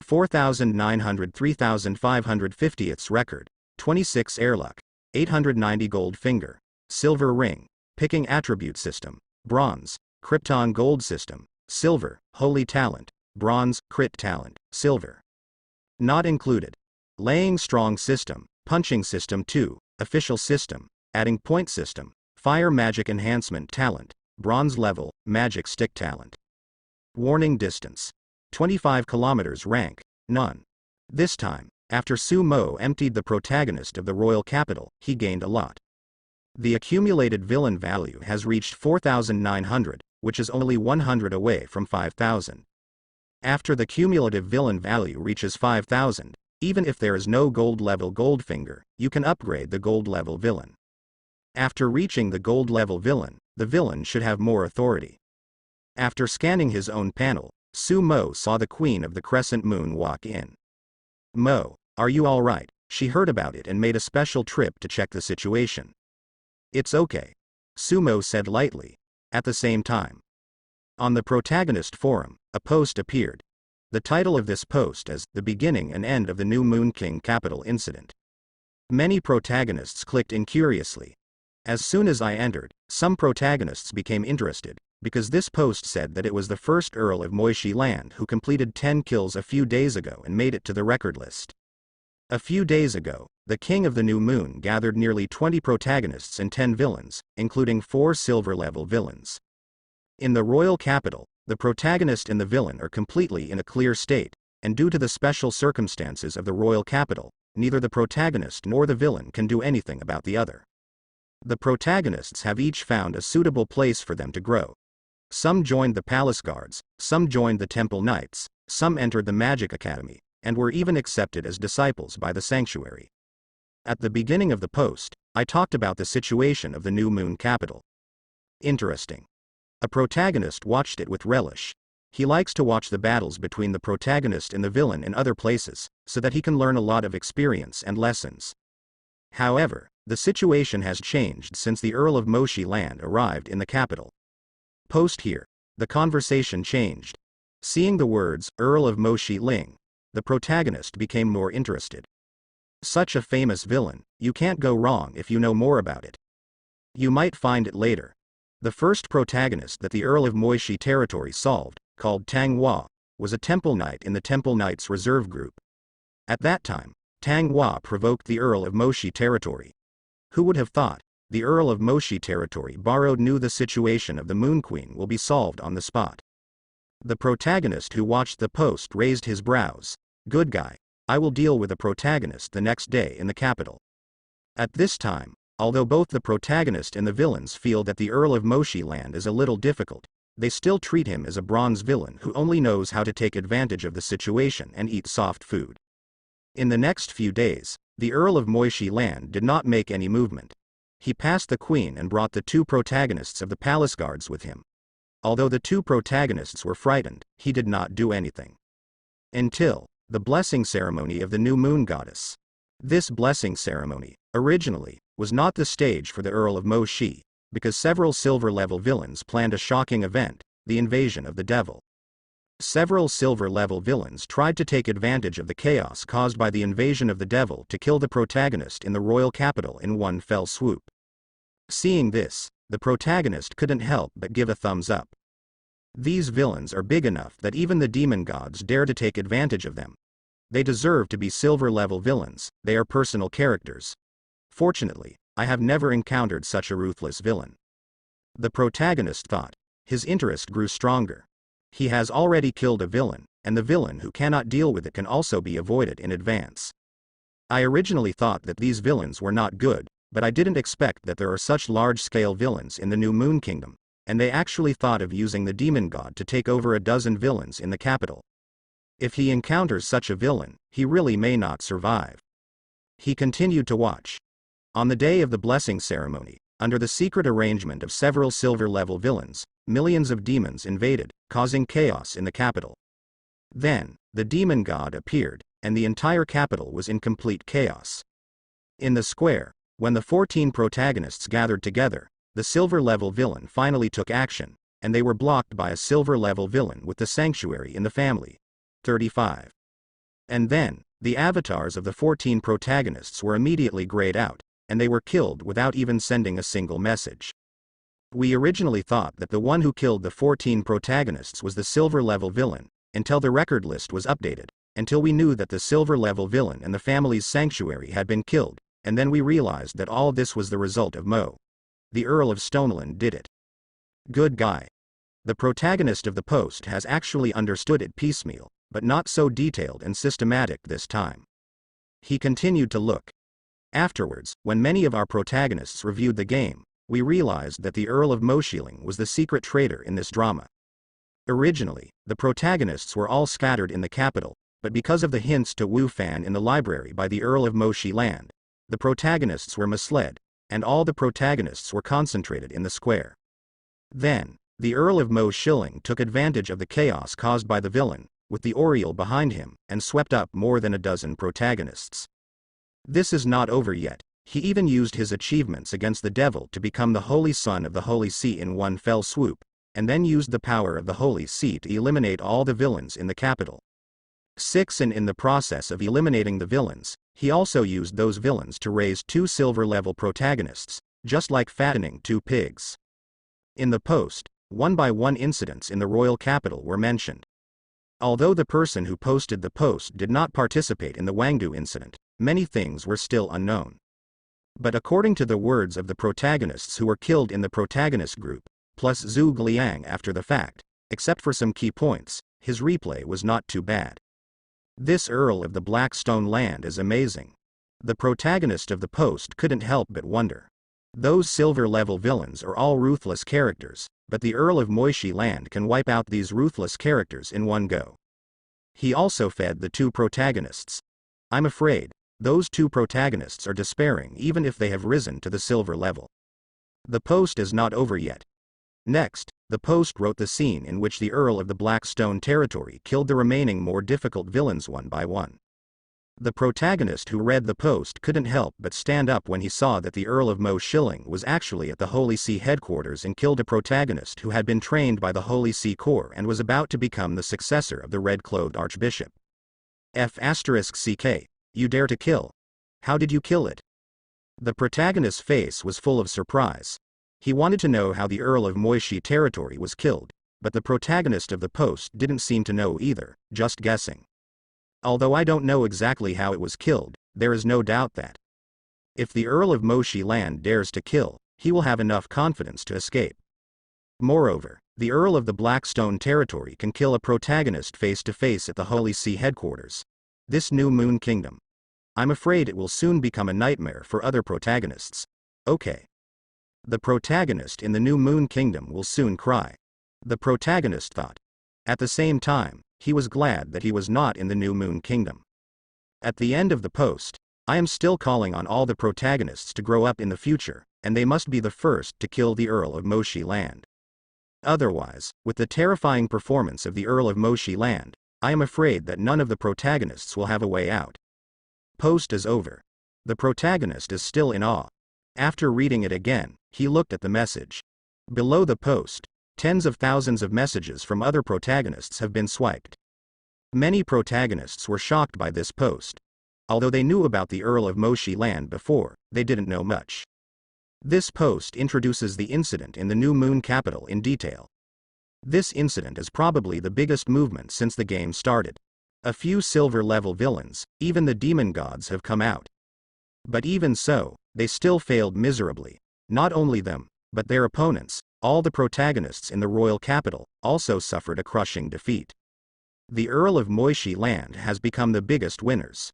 4,900 3,550th record, 26 airluck, 890 gold finger, silver ring, Picking attribute system, bronze, Krypton gold system, silver, holy talent, bronze, crit talent, silver. Not included. Laying strong system, punching system 2, official system, adding point system, fire magic enhancement talent, bronze level, magic stick talent. Warning distance. 25 kilometers rank, none. This time, after Su Mo emptied the protagonist of the royal capital, he gained a lot. The accumulated villain value has reached 4,900, which is only 100 away from 5,000. After the cumulative villain value reaches 5,000, even if there is no gold level Goldfinger, you can upgrade the gold level villain. After reaching the gold level villain, the villain should have more authority. After scanning his own panel, Su Mo saw the Queen of the Crescent Moon walk in. Mo, are you alright? She heard about it and made a special trip to check the situation. It's okay. Su Mo said lightly. At the same time, on the Protagonist forum, a post appeared. The title of this post is The Beginning and End of the New Moon King Capital Incident. Many protagonists clicked incuriously. As soon as I entered, some protagonists became interested, because this post said that it was the first Earl of Moishi Land who completed 10 kills a few days ago and made it to the record list. A few days ago, the King of the New Moon gathered nearly 20 protagonists and 10 villains, including 4 silver-level villains. In the royal capital, the protagonist and the villain are completely in a clear state, and due to the special circumstances of the royal capital, neither the protagonist nor the villain can do anything about the other. The protagonists have each found a suitable place for them to grow. Some joined the palace guards, some joined the temple knights, some entered the magic academy, and were even accepted as disciples by the sanctuary. At the beginning of the post, I talked about the situation of the new moon capital. Interesting. A protagonist watched it with relish. He likes to watch the battles between the protagonist and the villain in other places, so that he can learn a lot of experience and lessons. However, the situation has changed since the Earl of Moshi Land arrived in the capital. Post here. The conversation changed. Seeing the words, Earl of Moshi Ling, the protagonist became more interested. Such a famous villain, you can't go wrong if you know more about it. You might find it later. The first protagonist that the Earl of Moishi territory solved, called Tang Hua, was a temple knight in the Temple Knights Reserve Group. At that time, Tang Hua provoked the Earl of Moshi territory. Who would have thought? The Earl of Moshi territory knew the situation of the Moon Queen will be solved on the spot. The protagonist who watched the post raised his brows. Good guy. I will deal with the protagonist the next day in the capital. At this time, although both the protagonist and the villains feel that the Earl of Moshi Land is a little difficult, they still treat him as a bronze villain who only knows how to take advantage of the situation and eat soft food. In the next few days, the Earl of Moishi Land did not make any movement. He passed the Queen and brought the 2 protagonists of the palace guards with him. Although the 2 protagonists were frightened, he did not do anything. Until the blessing ceremony of the new moon goddess. This blessing ceremony, originally, was not the stage for the Earl of Moshi, because several silver-level villains planned a shocking event, the invasion of the devil. Several silver-level villains tried to take advantage of the chaos caused by the invasion of the devil to kill the protagonist in the royal capital in one fell swoop. Seeing this, the protagonist couldn't help but give a thumbs up. These villains are big enough that even the demon gods dare to take advantage of them. They deserve to be silver-level villains, they are personal characters. Fortunately, I have never encountered such a ruthless villain. The protagonist thought. His interest grew stronger. He has already killed a villain, and the villain who cannot deal with it can also be avoided in advance. I originally thought that these villains were not good, but I didn't expect that there are such large-scale villains in the New Moon Kingdom, and they actually thought of using the demon god to take over a dozen villains in the capital. If he encounters such a villain, he really may not survive. He continued to watch. On the day of the blessing ceremony, under the secret arrangement of several silver-level villains, millions of demons invaded, causing chaos in the capital. Then, the demon god appeared, and the entire capital was in complete chaos. In the square, when the 14 protagonists gathered together, the silver-level villain finally took action, and they were blocked by a silver-level villain with the sanctuary in the family. 35. And then, the avatars of the 14 protagonists were immediately grayed out, and they were killed without even sending a single message. We originally thought that the one who killed the 14 protagonists was the silver level villain, until the record list was updated, until we knew that the silver level villain and the family's sanctuary had been killed, and then we realized that all this was the result of Mo. The Earl of Stoneland did it. Good guy. The protagonist of the post has actually understood it piecemeal, but not so detailed and systematic this time. He continued to look. Afterwards, when many of our protagonists reviewed the game, we realized that the Earl of Moshiling was the secret traitor in this drama. Originally, the protagonists were all scattered in the capital, but because of the hints to Wu Fan in the library by the Earl of Moshi Land, the protagonists were misled, and all the protagonists were concentrated in the square. Then, the Earl of Mo Shilling took advantage of the chaos caused by the villain, with the Oriole behind him, and swept up more than a dozen protagonists. This is not over yet. He even used his achievements against the devil to become the Holy Son of the Holy See in one fell swoop, and then used the power of the Holy See to eliminate all the villains in the capital. 6. And in the process of eliminating the villains, he also used those villains to raise 2 silver-level protagonists, just like fattening 2 pigs. In the post, one-by-one incidents in the royal capital were mentioned. Although the person who posted the post did not participate in the Wangdu incident, many things were still unknown. But according to the words of the protagonists who were killed in the protagonist group, plus Zhu Gliang after the fact, except for some key points, his replay was not too bad. This Earl of the Blackstone Land is amazing. The protagonist of the post couldn't help but wonder. Those silver-level villains are all ruthless characters, but the Earl of Moishi Land can wipe out these ruthless characters in one go. He also fed the 2 protagonists. I'm afraid, those 2 protagonists are despairing even if they have risen to the silver level. The post is not over yet. Next, the post wrote the scene in which the Earl of the Blackstone territory killed the remaining more difficult villains one by one. The protagonist who read the post couldn't help but stand up when he saw that the Earl of Mo Shilling was actually at the Holy See headquarters and killed a protagonist who had been trained by the Holy See Corps and was about to become the successor of the red-clothed Archbishop. F***ck, you dare to kill? How did you kill it? The protagonist's face was full of surprise. He wanted to know how the Earl of Moishi territory was killed, but the protagonist of the post didn't seem to know either, just guessing. Although I don't know exactly how it was killed, there is no doubt that if the Earl of Moshi Land dares to kill, he will have enough confidence to escape. Moreover, the Earl of the Blackstone territory can kill a protagonist face to face at the Holy See headquarters. This new Moon Kingdom. I'm afraid it will soon become a nightmare for other protagonists. Okay. The protagonist in the new Moon Kingdom will soon cry. The protagonist thought. At the same time, he was glad that he was not in the new Moon Kingdom. At the end of the post, I am still calling on all the protagonists to grow up in the future, and they must be the first to kill the Earl of Moshi Land. Otherwise, with the terrifying performance of the Earl of Moshi Land, I am afraid that none of the protagonists will have a way out. Post is over. The protagonist is still in awe. After reading it again, he looked at the message. Below the post, tens of thousands of messages from other protagonists have been swiped. Many protagonists were shocked by this post. Although they knew about the Earl of Moshi Land before, they didn't know much. This post introduces the incident in the new Moon capital in detail. This incident is probably the biggest movement since the game started. A few silver-level villains, even the demon gods have come out. But even so, they still failed miserably. Not only them, but their opponents, all the protagonists in the royal capital, also suffered a crushing defeat. The Earl of Moishi Land has become the biggest winners.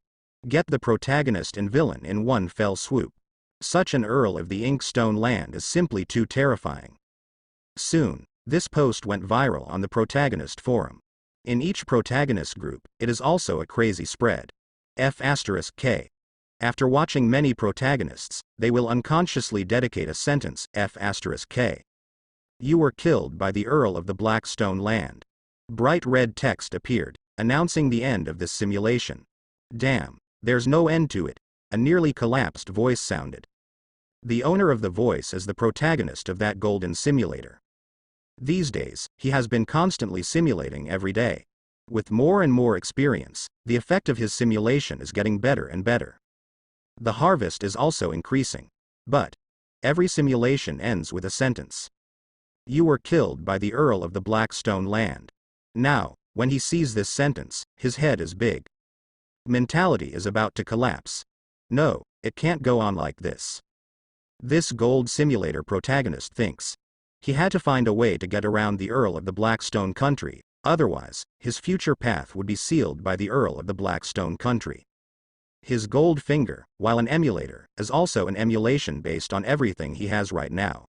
Get the protagonist and villain in one fell swoop. Such an Earl of the Inkstone Land is simply too terrifying. Soon, this post went viral on the protagonist forum. In each protagonist group, it is also a crazy spread. F***k. After watching many protagonists, they will unconsciously dedicate a sentence, F***k. You were killed by the Earl of the Blackstone Land. Bright red text appeared, announcing the end of this simulation. Damn, there's no end to it, a nearly collapsed voice sounded. The owner of the voice is the protagonist of that golden simulator. These days, he has been constantly simulating every day. With more and more experience, the effect of his simulation is getting better and better. The harvest is also increasing. But every simulation ends with a sentence. You were killed by the Earl of the Blackstone Land. Now, when he sees this sentence, his head is big. Mentality is about to collapse. No, it can't go on like this. This gold simulator protagonist thinks. He had to find a way to get around the Earl of the Blackstone Country, otherwise, his future path would be sealed by the Earl of the Blackstone Country. His gold finger, while an emulator, is also an emulation based on everything he has right now.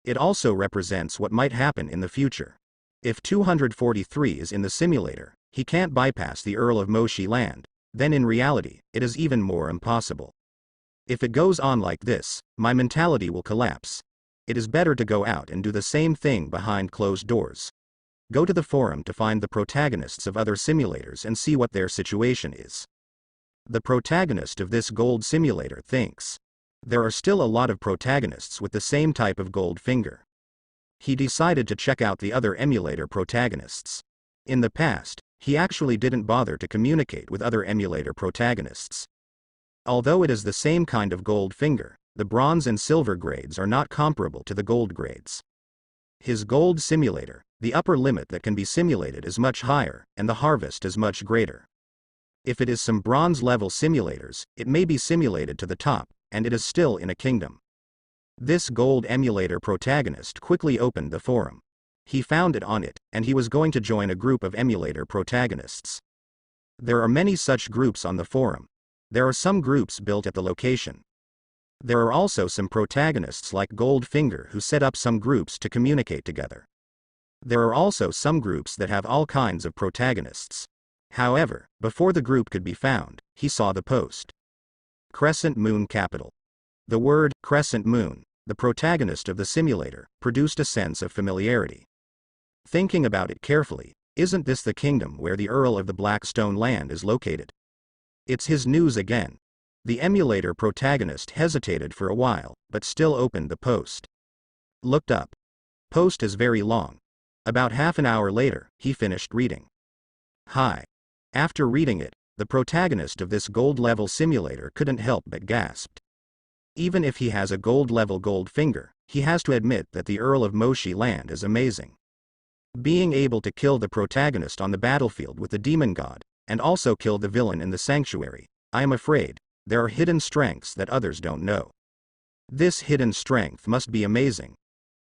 It also represents what might happen in the future. If 243 is in the simulator, he can't bypass the Earl of Moshi Land, then in reality, it is even more impossible. If it goes on like this, my mentality will collapse. It is better to go out and do the same thing behind closed doors. Go to the forum to find the protagonists of other simulators and see what their situation is. The protagonist of this gold simulator thinks. There are still a lot of protagonists with the same type of gold finger. He decided to check out the other emulator protagonists. In the past, he actually didn't bother to communicate with other emulator protagonists. Although it is the same kind of gold finger, the bronze and silver grades are not comparable to the gold grades. His gold simulator, the upper limit that can be simulated is much higher, and the harvest is much greater. If it is some bronze level simulators, it may be simulated to the top, and it is still in a kingdom. This gold emulator protagonist quickly opened the forum. He found it on it, and he was going to join a group of emulator protagonists. There are many such groups on the forum. There are some groups built at the location. There are also some protagonists like Goldfinger who set up some groups to communicate together. There are also some groups that have all kinds of protagonists. However, before the group could be found, he saw the post. Crescent Moon Capital. The word, Crescent Moon, the protagonist of the simulator, produced a sense of familiarity. Thinking about it carefully, isn't this the kingdom where the Earl of the Blackstone Land is located? It's his news again. The emulator protagonist hesitated for a while, but still opened the post. Looked up. Post is very long. About half an hour later, he finished reading. Hi. After reading it, the protagonist of this gold-level simulator couldn't help but gasped. Even if he has a gold-level gold finger, he has to admit that the Earl of Moshi Land is amazing. Being able to kill the protagonist on the battlefield with the demon god, and also kill the villain in the sanctuary, I am afraid, there are hidden strengths that others don't know. This hidden strength must be amazing.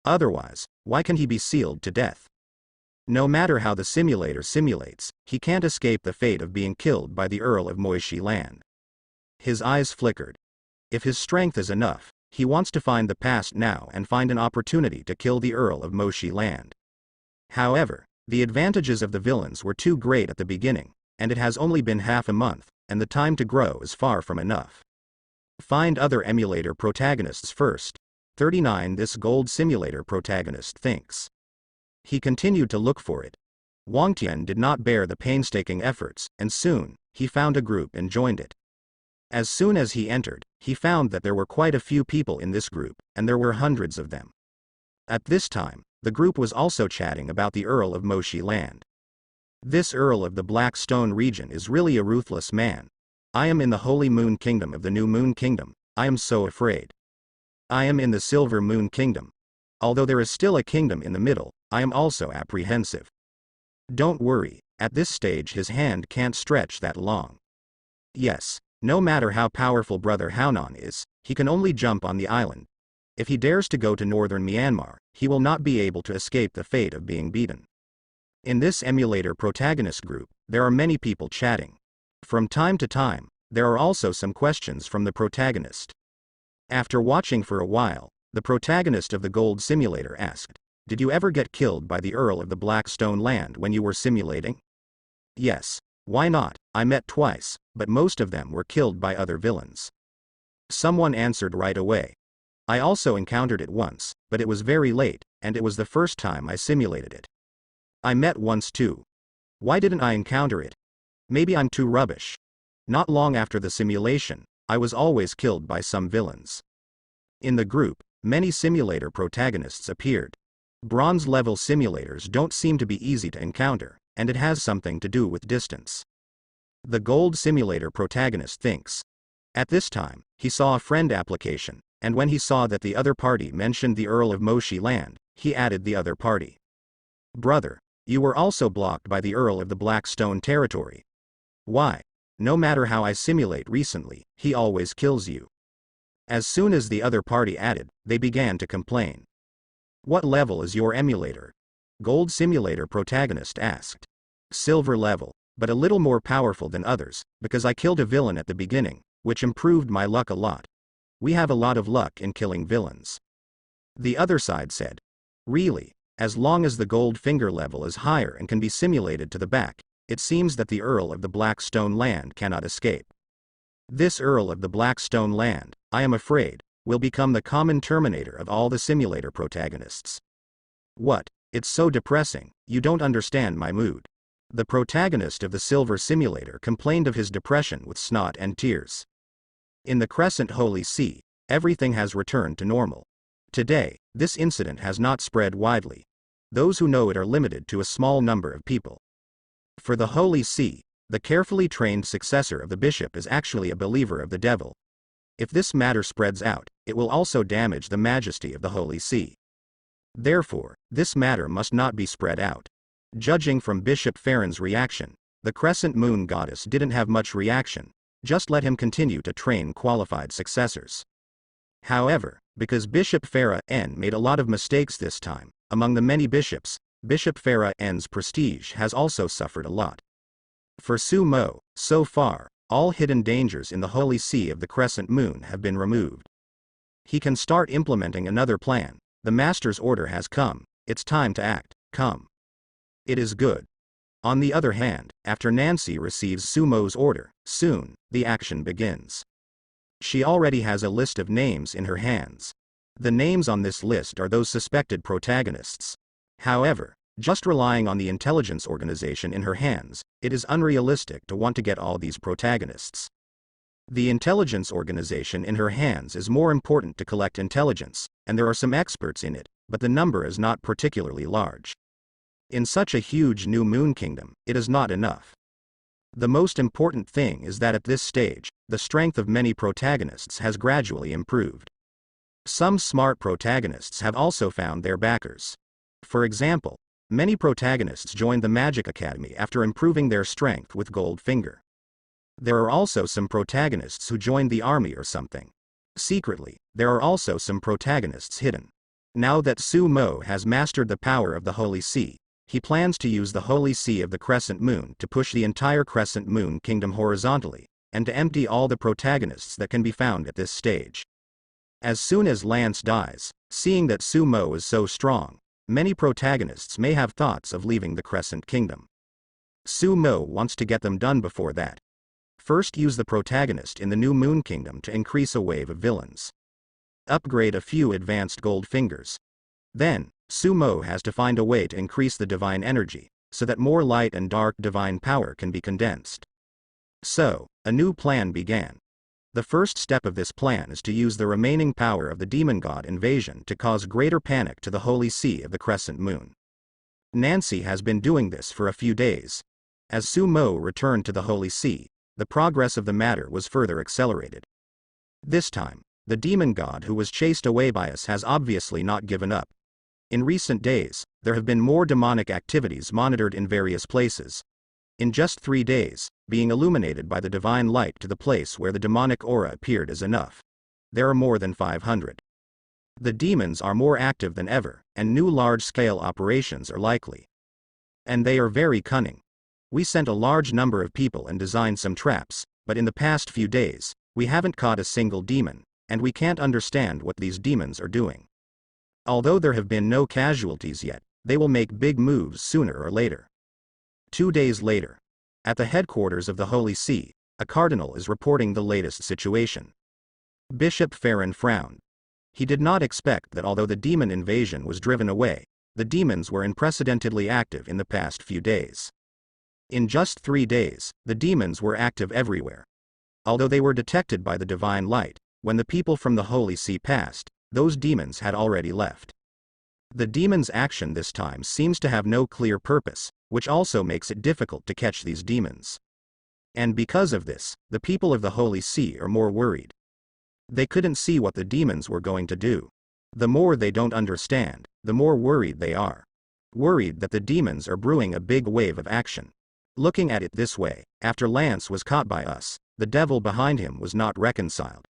Otherwise, why can he be sealed to death? No matter how the simulator simulates, he can't escape the fate of being killed by the Earl of Moshi Land. His eyes flickered. If his strength is enough, he wants to find the past now and find an opportunity to kill the Earl of Moshi Land. However, the advantages of the villains were too great at the beginning, and it has only been half a month, and the time to grow is far from enough. Find other emulator protagonists first. 39 This gold simulator protagonist thinks. He continued to look for it. Wangtian did not bear the painstaking efforts, and soon, he found a group and joined it. As soon as he entered, he found that there were quite a few people in this group, and there were hundreds of them. At this time, the group was also chatting about the Earl of Moshi Land. This Earl of the Blackstone region is really a ruthless man. I am in the Holy Moon Kingdom of the New Moon Kingdom, I am so afraid. I am in the Silver Moon Kingdom. Although there is still a kingdom in the middle, I am also apprehensive. Don't worry, at this stage his hand can't stretch that long. Yes, no matter how powerful Brother Haunan is, he can only jump on the island. If he dares to go to northern Myanmar, he will not be able to escape the fate of being beaten. In this emulator protagonist group, there are many people chatting. From time to time, there are also some questions from the protagonist. After watching for a while, the protagonist of the gold simulator asked, "Did you ever get killed by the Earl of the Blackstone Land when you were simulating?" "Yes. Why not? I met twice, but most of them were killed by other villains." Someone answered right away. "I also encountered it once, but it was very late, and it was the first time I simulated it. I met once too. Why didn't I encounter it? Maybe I'm too rubbish. Not long after the simulation, I was always killed by some villains." In the group, many simulator protagonists appeared. Bronze-level simulators don't seem to be easy to encounter, and it has something to do with distance. The gold simulator protagonist thinks. At this time, he saw a friend application, and when he saw that the other party mentioned the Earl of Moshi Land, he added the other party. Brother, you were also blocked by the Earl of the Blackstone territory. Why? No matter how I simulate recently, he always kills you. As soon as the other party added, they began to complain. What level is your emulator? Gold Simulator Protagonist asked. Silver level, but a little more powerful than others, because I killed a villain at the beginning, which improved my luck a lot. We have a lot of luck in killing villains. The other side said. Really, as long as the gold finger level is higher and can be simulated to the back, it seems that the Earl of the Blackstone land cannot escape. This Earl of the Blackstone land, I am afraid, will become the common terminator of all the simulator protagonists. What? It's so depressing, you don't understand my mood. The protagonist of the Silver Simulator complained of his depression with snot and tears. In the Crescent Holy See, everything has returned to normal. Today, this incident has not spread widely. Those who know it are limited to a small number of people. For the Holy See, the carefully trained successor of the bishop is actually a believer of the devil. If this matter spreads out, it will also damage the majesty of the Holy See. Therefore, this matter must not be spread out. Judging from Bishop Farron's reaction, the Crescent Moon Goddess didn't have much reaction, just let him continue to train qualified successors. However, because Bishop Farah N made a lot of mistakes this time, among the many bishops, Bishop Farah N's prestige has also suffered a lot. For Su Mo, so far, all hidden dangers in the Holy See of the Crescent Moon have been removed. He can start implementing another plan. The Master's order has come, it's time to act, come. It is good. On the other hand, after Nancy receives Su Mo's order, soon, the action begins. She already has a list of names in her hands. The names on this list are those suspected protagonists. However, just relying on the intelligence organization in her hands, it is unrealistic to want to get all these protagonists. The intelligence organization in her hands is more important to collect intelligence, and there are some experts in it, but the number is not particularly large. In such a huge new moon kingdom, it is not enough. The most important thing is that at this stage, the strength of many protagonists has gradually improved. Some smart protagonists have also found their backers. For example, many protagonists joined the Magic Academy after improving their strength with Gold Finger. There are also some protagonists who joined the army or something. Secretly, there are also some protagonists hidden. Now that Su Mo has mastered the power of the Holy See, he plans to use the Holy See of the Crescent Moon to push the entire Crescent Moon kingdom horizontally, and to empty all the protagonists that can be found at this stage. As soon as Lance dies, seeing that Su Mo is so strong, many protagonists may have thoughts of leaving the Crescent Kingdom. Su Mo wants to get them done before that. First, use the protagonist in the new Moon Kingdom to increase a wave of villains. Upgrade a few advanced gold fingers. Then, Su Mo has to find a way to increase the divine energy, so that more light and dark divine power can be condensed. So, a new plan began. The first step of this plan is to use the remaining power of the demon god invasion to cause greater panic to the Holy See of the Crescent Moon. Nancy has been doing this for a few days. As Su Mo returned to the Holy See, the progress of the matter was further accelerated. This time, the demon god who was chased away by us has obviously not given up. In recent days, there have been more demonic activities monitored in various places. In just 3 days, being illuminated by the divine light to the place where the demonic aura appeared is enough. There are more than 500. The demons are more active than ever, and new large-scale operations are likely. And they are very cunning. We sent a large number of people and designed some traps, but in the past few days, we haven't caught a single demon, and we can't understand what these demons are doing. Although there have been no casualties yet, they will make big moves sooner or later. 2 days later, at the headquarters of the Holy See, a cardinal is reporting the latest situation. Bishop Farron frowned. He did not expect that although the demon invasion was driven away, the demons were unprecedentedly active in the past few days. In just 3 days, the demons were active everywhere. Although they were detected by the divine light, when the people from the Holy See passed, those demons had already left. The demons' action this time seems to have no clear purpose, which also makes it difficult to catch these demons. And because of this, the people of the Holy See are more worried. They couldn't see what the demons were going to do. The more they don't understand, the more worried they are. Worried that the demons are brewing a big wave of action. Looking at it this way, after Lance was caught by us, the devil behind him was not reconciled.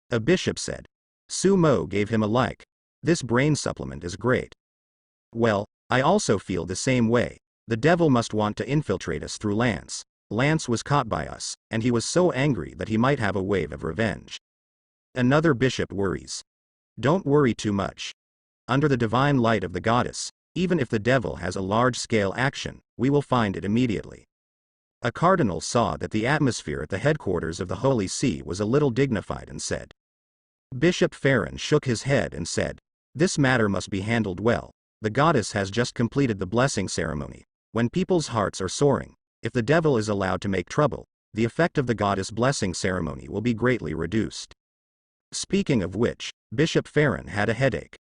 A bishop said. Sumo gave him a like. This brain supplement is great. Well, I also feel the same way. The devil must want to infiltrate us through Lance. Lance was caught by us, and he was so angry that he might have a wave of revenge. Another bishop worries. Don't worry too much. Under the divine light of the goddess, even if the devil has a large-scale action, we will find it immediately. A cardinal saw that the atmosphere at the headquarters of the Holy See was a little dignified and said. Bishop Farron shook his head and said, this matter must be handled well. The goddess has just completed the blessing ceremony. When people's hearts are soaring, if the devil is allowed to make trouble, the effect of the goddess blessing ceremony will be greatly reduced. Speaking of which, Bishop Farron had a headache.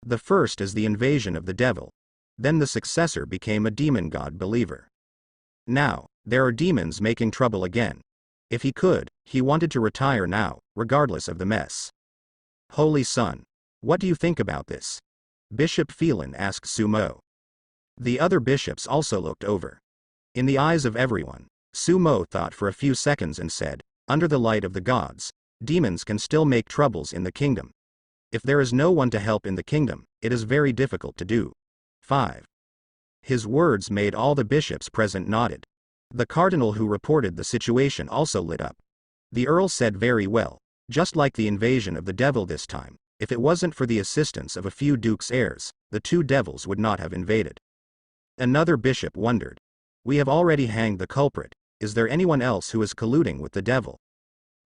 The first is the invasion of the devil. Then the successor became a demon god believer. Now, there are demons making trouble again. If he could, he wanted to retire now, regardless of the mess. Holy Son, what do you think about this? Bishop Phelan asked Sumo. The other bishops also looked over. In the eyes of everyone, Sumo thought for a few seconds and said, under the light of the gods, demons can still make troubles in the kingdom. If there is no one to help in the kingdom, it is very difficult to do. 5. His words made all the bishops present nodded. The cardinal who reported the situation also lit up. The earl said very well, just like the invasion of the devil this time, if it wasn't for the assistance of a few duke's heirs, the two devils would not have invaded. Another bishop wondered. We have already hanged the culprit, is there anyone else who is colluding with the devil?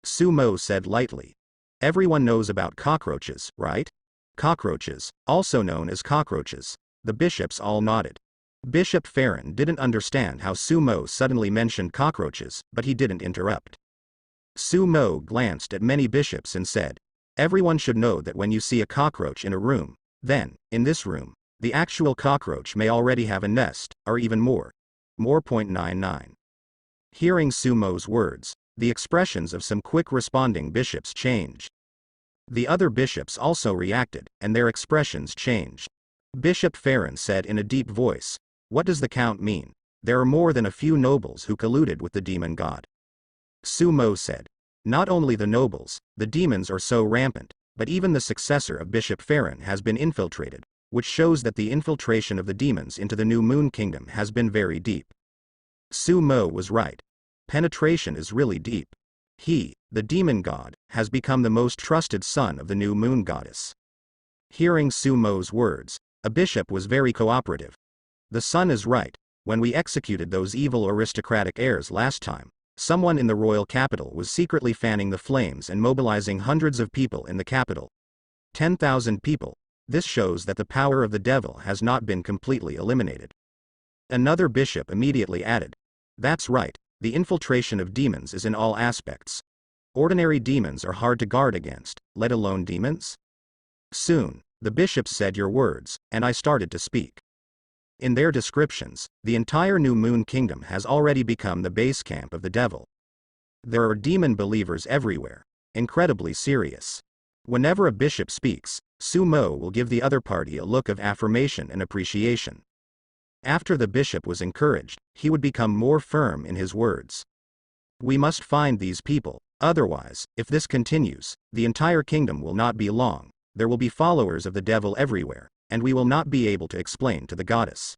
Sumo said lightly. Everyone knows about cockroaches, right? Cockroaches, also known as cockroaches. The bishops all nodded. Bishop Farron didn't understand how Sumo suddenly mentioned cockroaches, but he didn't interrupt. Sumo glanced at many bishops and said, everyone should know that when you see a cockroach in a room, then, in this room, the actual cockroach may already have a nest, or even more. More. 99. Hearing Sumo's words, the expressions of some quick responding bishops changed. The other bishops also reacted, and their expressions changed. Bishop Farron said in a deep voice, what does the count mean? There are more than a few nobles who colluded with the demon god. Sumo said, not only the nobles, the demons are so rampant, but even the successor of Bishop Farron has been infiltrated, which shows that the infiltration of the demons into the new moon kingdom has been very deep. Sumo was right. Penetration is really deep. He, the demon god, has become the most trusted son of the new moon goddess. Hearing Sumo's words, a bishop was very cooperative. The son is right. When we executed those evil aristocratic heirs last time, someone in the royal capital was secretly fanning the flames and mobilizing hundreds of people in the capital. 10,000 people. This shows that the power of the devil has not been completely eliminated. Another bishop immediately added, that's right, the infiltration of demons is in all aspects. Ordinary demons are hard to guard against, let alone demons? Soon, the bishops said your words, and I started to speak. In their descriptions, the entire new moon kingdom has already become the base camp of the devil. There are demon believers everywhere. Incredibly serious. Whenever a bishop speaks, Sumo will give the other party a look of affirmation and appreciation. After the bishop was encouraged, he would become more firm in his words. We must find these people, otherwise, if this continues, the entire kingdom will not be long, there will be followers of the devil everywhere, and we will not be able to explain to the goddess.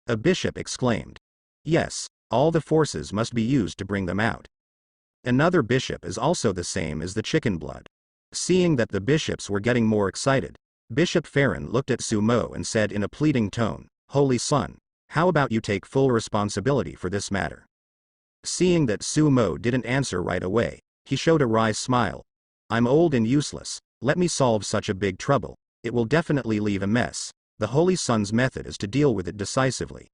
A bishop exclaimed. Yes, all the forces must be used to bring them out. Another bishop is also the same as the chicken blood. Seeing that the bishops were getting more excited, Bishop Farron looked at Sumo and said in a pleading tone, Holy Son, how about you take full responsibility for this matter? Seeing that Sumo didn't answer right away, he showed a wry smile. I'm old and useless, let me solve such a big trouble, it will definitely leave a mess. The Holy Son's method is to deal with it decisively.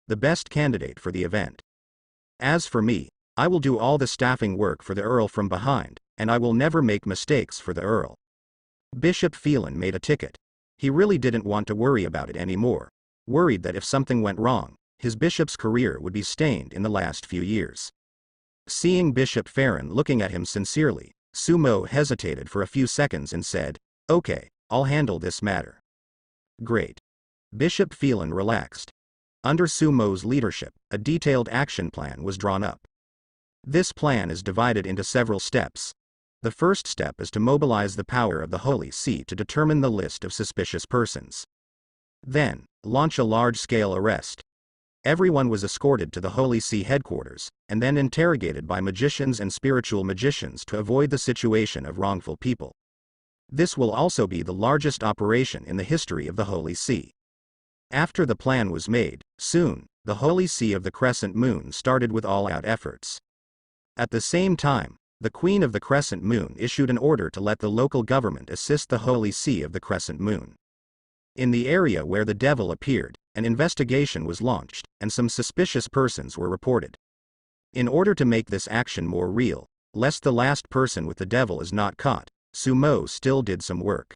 The best candidate for the event. As for me, I will do all the staffing work for the Earl from behind, and I will never make mistakes for the Earl. Bishop Phelan made a ticket. He really didn't want to worry about it anymore. Worried that if something went wrong, his bishop's career would be stained in the last few years. Seeing Bishop Farron looking at him sincerely, Sumo hesitated for a few seconds and said, okay, I'll handle this matter. Great. Bishop Phelan relaxed. Under Sumo's leadership, a detailed action plan was drawn up. This plan is divided into several steps. The first step is to mobilize the power of the Holy See to determine the list of suspicious persons. Then, launch a large-scale arrest. Everyone was escorted to the Holy See headquarters, and then interrogated by magicians and spiritual magicians to avoid the situation of wrongful people. This will also be the largest operation in the history of the Holy See. After the plan was made, soon, the Holy See of the Crescent Moon started with all-out efforts. At the same time, the Queen of the Crescent Moon issued an order to let the local government assist the Holy See of the Crescent Moon. In the area where the devil appeared, an investigation was launched, and some suspicious persons were reported. In order to make this action more real, lest the last person with the devil is not caught, Sumo still did some work.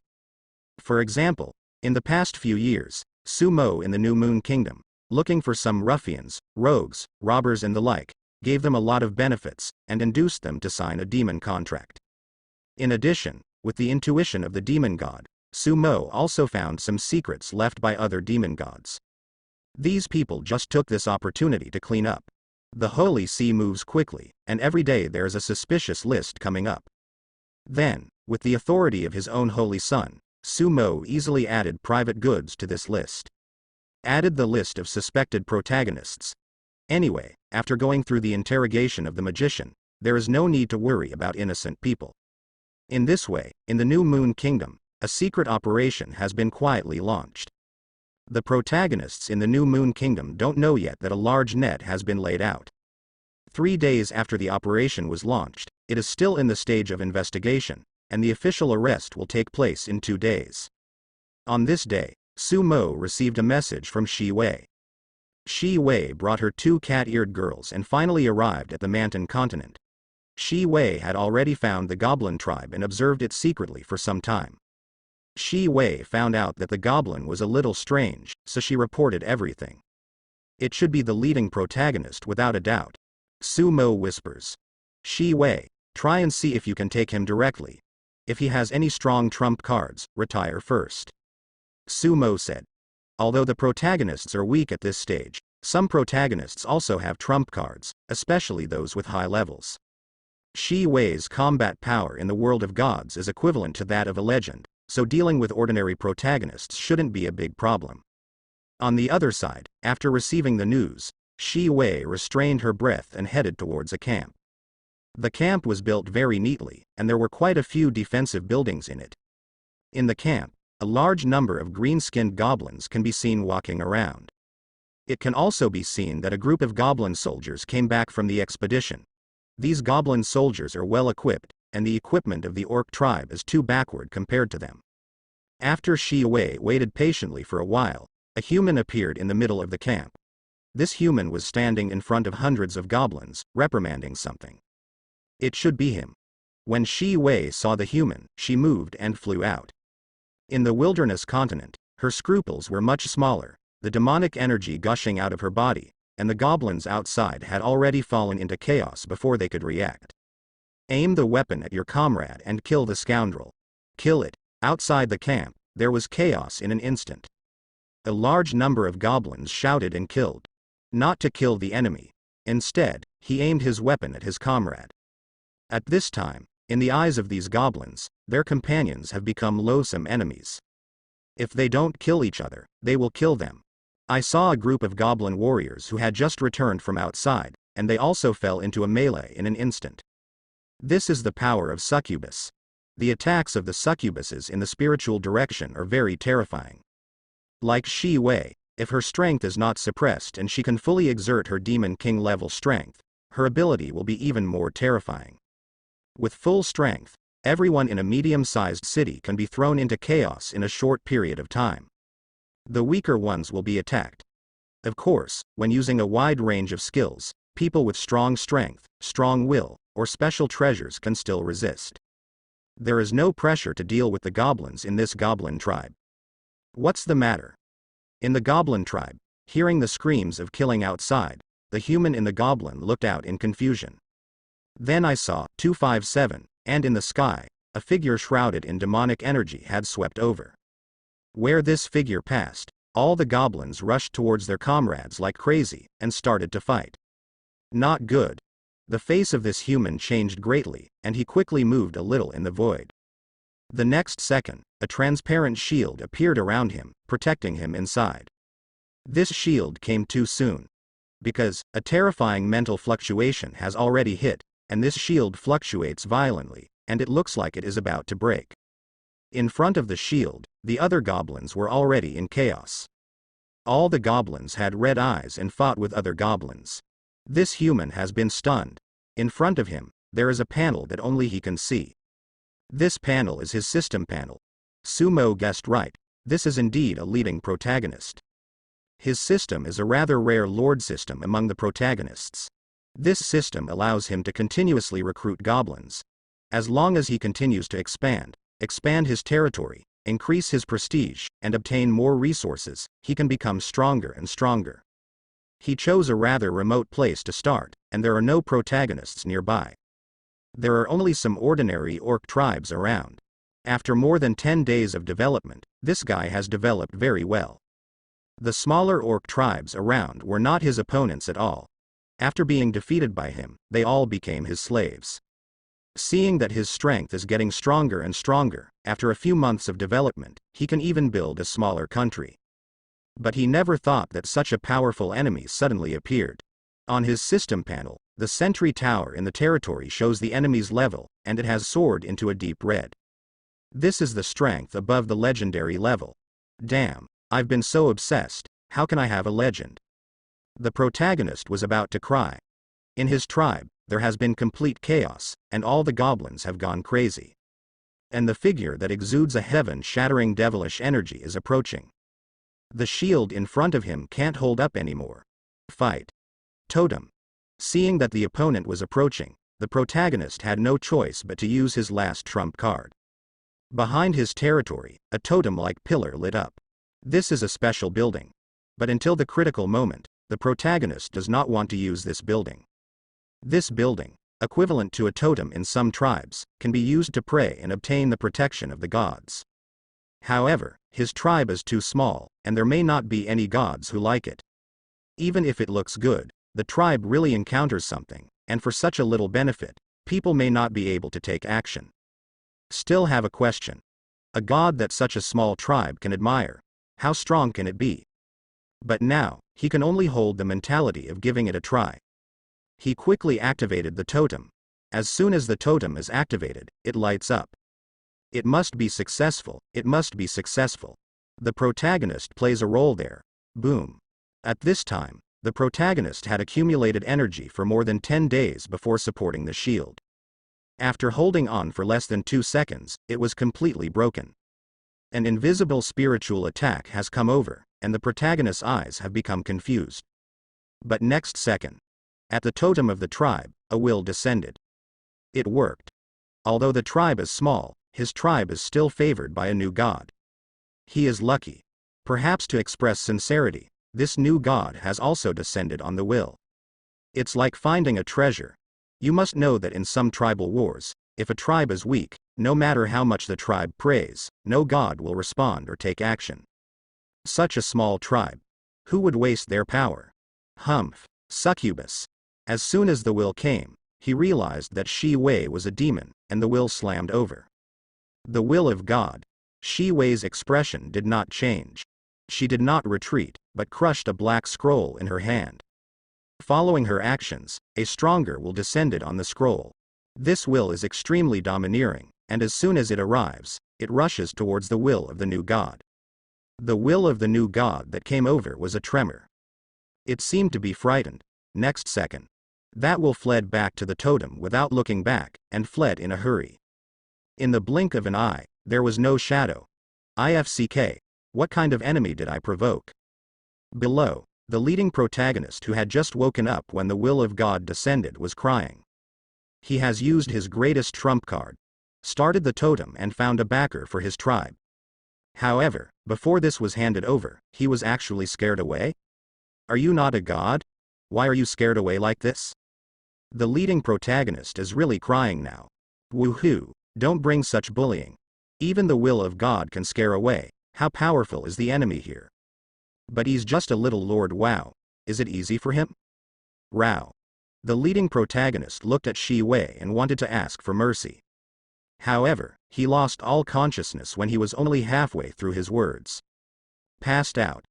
For example, in the past few years, Sumo in the New Moon Kingdom, looking for some ruffians, rogues, robbers and the like, gave them a lot of benefits, and induced them to sign a demon contract. In addition, with the intuition of the demon god, Sumo also found some secrets left by other demon gods. These people just took this opportunity to clean up. The Holy See moves quickly, and every day there is a suspicious list coming up. Then, with the authority of his own holy son, Sumo easily added private goods to this list. Added the list of suspected protagonists. Anyway, after going through the interrogation of the magician, there is no need to worry about innocent people. In this way, in the New Moon Kingdom, a secret operation has been quietly launched. The protagonists in the New Moon Kingdom don't know yet that a large net has been laid out. 3 days after the operation was launched, it is still in the stage of investigation, and the official arrest will take place in 2 days. On this day, Sumo received a message from Shi Wei. Shi Wei brought her 2 cat-eared girls and finally arrived at the Manton continent. Shi Wei had already found the goblin tribe and observed it secretly for some time. Shi Wei found out that the goblin was a little strange, so she reported everything. It should be the leading protagonist without a doubt. Sumo whispers. Shi Wei, try and see if you can take him directly. If he has any strong trump cards, retire first. Sumo said. Although the protagonists are weak at this stage, some protagonists also have trump cards, especially those with high levels. Shi Wei's combat power in the world of gods is equivalent to that of a legend, so dealing with ordinary protagonists shouldn't be a big problem. On the other side, after receiving the news, Shi Wei restrained her breath and headed towards a camp. The camp was built very neatly, and there were quite a few defensive buildings in it. In the camp, a large number of green-skinned goblins can be seen walking around. It can also be seen that a group of goblin soldiers came back from the expedition. These goblin soldiers are well equipped, and the equipment of the orc tribe is too backward compared to them. After Shi Wei waited patiently for a while, a human appeared in the middle of the camp. This human was standing in front of hundreds of goblins, reprimanding something. It should be him. When Shi Wei saw the human, she moved and flew out. In the wilderness continent, her scruples were much smaller, the demonic energy gushing out of her body, and the goblins outside had already fallen into chaos before they could react. Aim the weapon at your comrade and kill the scoundrel. Kill it. Outside the camp, there was chaos in an instant. A large number of goblins shouted and killed. Not to kill the enemy. Instead, he aimed his weapon at his comrade. At this time, in the eyes of these goblins, their companions have become loathsome enemies. If they don't kill each other, they will kill them. I saw a group of goblin warriors who had just returned from outside, and they also fell into a melee in an instant. This is the power of succubus. The attacks of the succubuses in the spiritual direction are very terrifying. Like Shi Wei, if her strength is not suppressed and she can fully exert her Demon King level strength, her ability will be even more terrifying. With full strength, everyone in a medium-sized city can be thrown into chaos in a short period of time. The weaker ones will be attacked. Of course, when using a wide range of skills, people with strong strength, strong will, or special treasures can still resist. There is no pressure to deal with the goblins in this goblin tribe. What's the matter? In the goblin tribe, hearing the screams of killing outside, the human in the goblin looked out in confusion. Then I saw 257, and in the sky, a figure shrouded in demonic energy had swept over. Where this figure passed, all the goblins rushed towards their comrades like crazy, and started to fight. Not good. The face of this human changed greatly, and he quickly moved a little in the void. The next second, a transparent shield appeared around him, protecting him inside. This shield came too soon. Because, a terrifying mental fluctuation has already hit, and this shield fluctuates violently, and it looks like it is about to break. In front of the shield, the other goblins were already in chaos. All the goblins had red eyes and fought with other goblins. This human has been stunned. In front of him, there is a panel that only he can see. This panel is his system panel. Sumo guessed right, this is indeed a leading protagonist. His system is a rather rare lord system among the protagonists. This system allows him to continuously recruit goblins. As long as he continues to expand his territory, increase his prestige, and obtain more resources, he can become stronger and stronger. He chose a rather remote place to start, and there are no protagonists nearby. There are only some ordinary orc tribes around. After more than 10 days of development, this guy has developed very well. The smaller orc tribes around were not his opponents at all. After being defeated by him, they all became his slaves. Seeing that his strength is getting stronger and stronger, after a few months of development, he can even build a smaller country. But he never thought that such a powerful enemy suddenly appeared. On his system panel, the sentry tower in the territory shows the enemy's level, and it has soared into a deep red. This is the strength above the legendary level. Damn, I've been so obsessed, how can I have a legend? The protagonist was about to cry. In his tribe, there has been complete chaos, and all the goblins have gone crazy. And the figure that exudes a heaven-shattering devilish energy is approaching. The shield in front of him can't hold up anymore. Fight. Totem. Seeing that the opponent was approaching, the protagonist had no choice but to use his last trump card. Behind his territory, a totem-like pillar lit up. This is a special building. But until the critical moment, the protagonist does not want to use this building. This building, equivalent to a totem in some tribes, can be used to pray and obtain the protection of the gods. However, his tribe is too small, and there may not be any gods who like it. Even if it looks good, the tribe really encounters something, and for such a little benefit, people may not be able to take action. Still have a question. A god that such a small tribe can admire, how strong can it be? But now, he can only hold the mentality of giving it a try. He quickly activated the totem. As soon as the totem is activated, it lights up. It must be successful, it must be successful. The protagonist plays a role there. Boom. At this time, the protagonist had accumulated energy for more than 10 days before supporting the shield. After holding on for less than 2 seconds, it was completely broken. An invisible spiritual attack has come over, and the protagonist's eyes have become confused. But next second, at the totem of the tribe, a will descended. It worked. Although the tribe is small, his tribe is still favored by a new god. He is lucky. Perhaps to express sincerity, this new god has also descended on the will. It's like finding a treasure. You must know that in some tribal wars, if a tribe is weak, no matter how much the tribe prays, no god will respond or take action. Such a small tribe. Who would waste their power? Humph. Succubus. As soon as the will came, he realized that Shi Wei was a demon, and the will slammed over. The will of God. Shi Wei's expression did not change. She did not retreat, but crushed a black scroll in her hand. Following her actions, a stronger will descended on the scroll. This will is extremely domineering, and as soon as it arrives, it rushes towards the will of the new god. The will of the new god that came over was a tremor. It seemed to be frightened. Next second, that will fled back to the totem without looking back, and fled in a hurry. In the blink of an eye, there was no shadow. IFCK, what kind of enemy did I provoke? Below, the leading protagonist who had just woken up when the will of God descended was crying. He has used his greatest trump card, started the totem and found a backer for his tribe. However, before this was handed over, he was actually scared away? Are you not a god? Why are you scared away like this? The leading protagonist is really crying now. Woohoo! Don't bring such bullying. Even the will of God can scare away. How powerful is the enemy here? But he's just a little lord. Wow. Is it easy for him? Rao. The leading protagonist looked at Shi Wei and wanted to ask for mercy. However, he lost all consciousness when he was only halfway through his words. Passed out.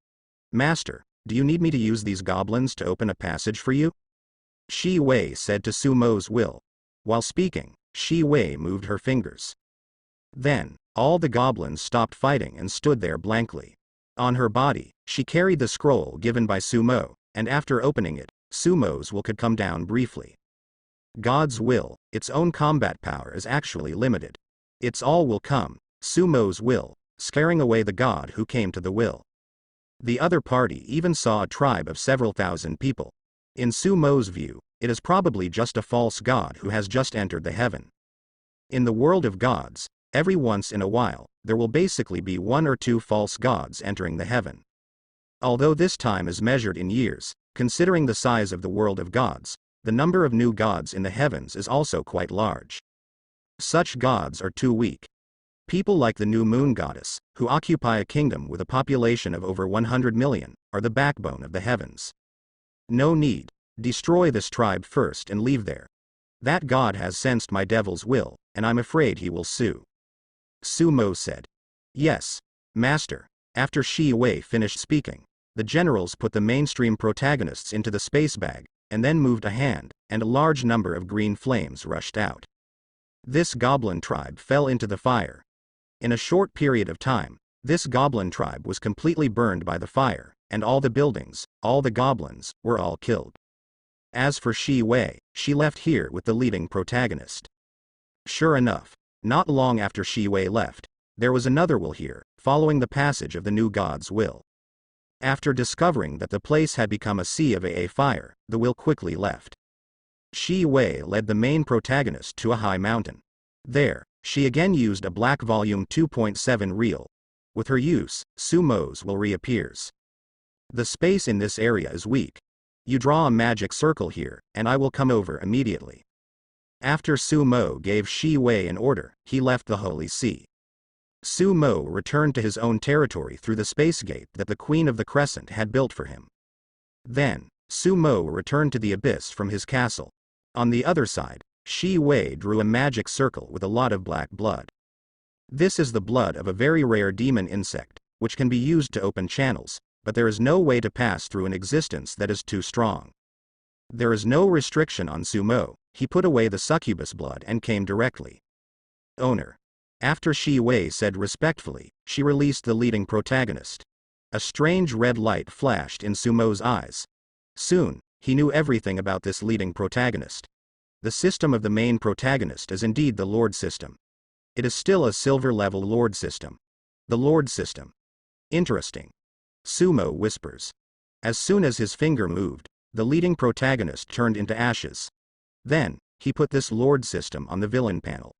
Master, do you need me to use these goblins to open a passage for you? Shi Wei said to Sumo's will. While speaking, Shi Wei moved her fingers. Then, all the goblins stopped fighting and stood there blankly. On her body, she carried the scroll given by Sumo, and after opening it, Sumo's will could come down briefly. God's will, its own combat power is actually limited. Its all will come, Sumo's will, scaring away the god who came to the will. The other party even saw a tribe of several thousand people. In Sumo's view, it is probably just a false god who has just entered the heaven. In the world of gods, every once in a while, there will basically be one or two false gods entering the heaven. Although this time is measured in years, considering the size of the world of gods, the number of new gods in the heavens is also quite large. Such gods are too weak. People like the new moon goddess, who occupy a kingdom with a population of over 100 million, are the backbone of the heavens. No need. Destroy this tribe first and leave there. That god has sensed my devil's will, and I'm afraid he will sue. Sumo said. Yes, master. After Shi Wei finished speaking, the generals put the mainstream protagonists into the space bag, and then moved a hand, and a large number of green flames rushed out. This goblin tribe fell into the fire. In a short period of time, this goblin tribe was completely burned by the fire, and all the buildings, all the goblins, were all killed. As for Shi Wei, she left here with the leading protagonist. Sure enough, not long after Shi Wei left, there was another will here, following the passage of the new god's will. After discovering that the place had become a sea of AA fire, the will quickly left. Shi Wei led the main protagonist to a high mountain. There, she again used a black volume 2.7 reel. With her use, Sumo's will reappears. The space in this area is weak. You draw a magic circle here, and I will come over immediately. After Sumo gave Shi Wei an order, he left the Holy See. Sumo returned to his own territory through the space gate that the Queen of the Crescent had built for him. Then, Sumo returned to the abyss from his castle. On the other side, Shi Wei drew a magic circle with a lot of black blood. This is the blood of a very rare demon insect, which can be used to open channels, but there is no way to pass through an existence that is too strong. There is no restriction on Sumo. He put away the succubus blood and came directly. Owner. After Shi Wei said respectfully, she released the leading protagonist. A strange red light flashed in Sumo's eyes. Soon, he knew everything about this leading protagonist. The system of the main protagonist is indeed the Lord system. It is still a silver-level Lord system. The Lord system. Interesting. Sumo whispers. As soon as his finger moved, the leading protagonist turned into ashes. Then, he put this Lord system on the villain panel.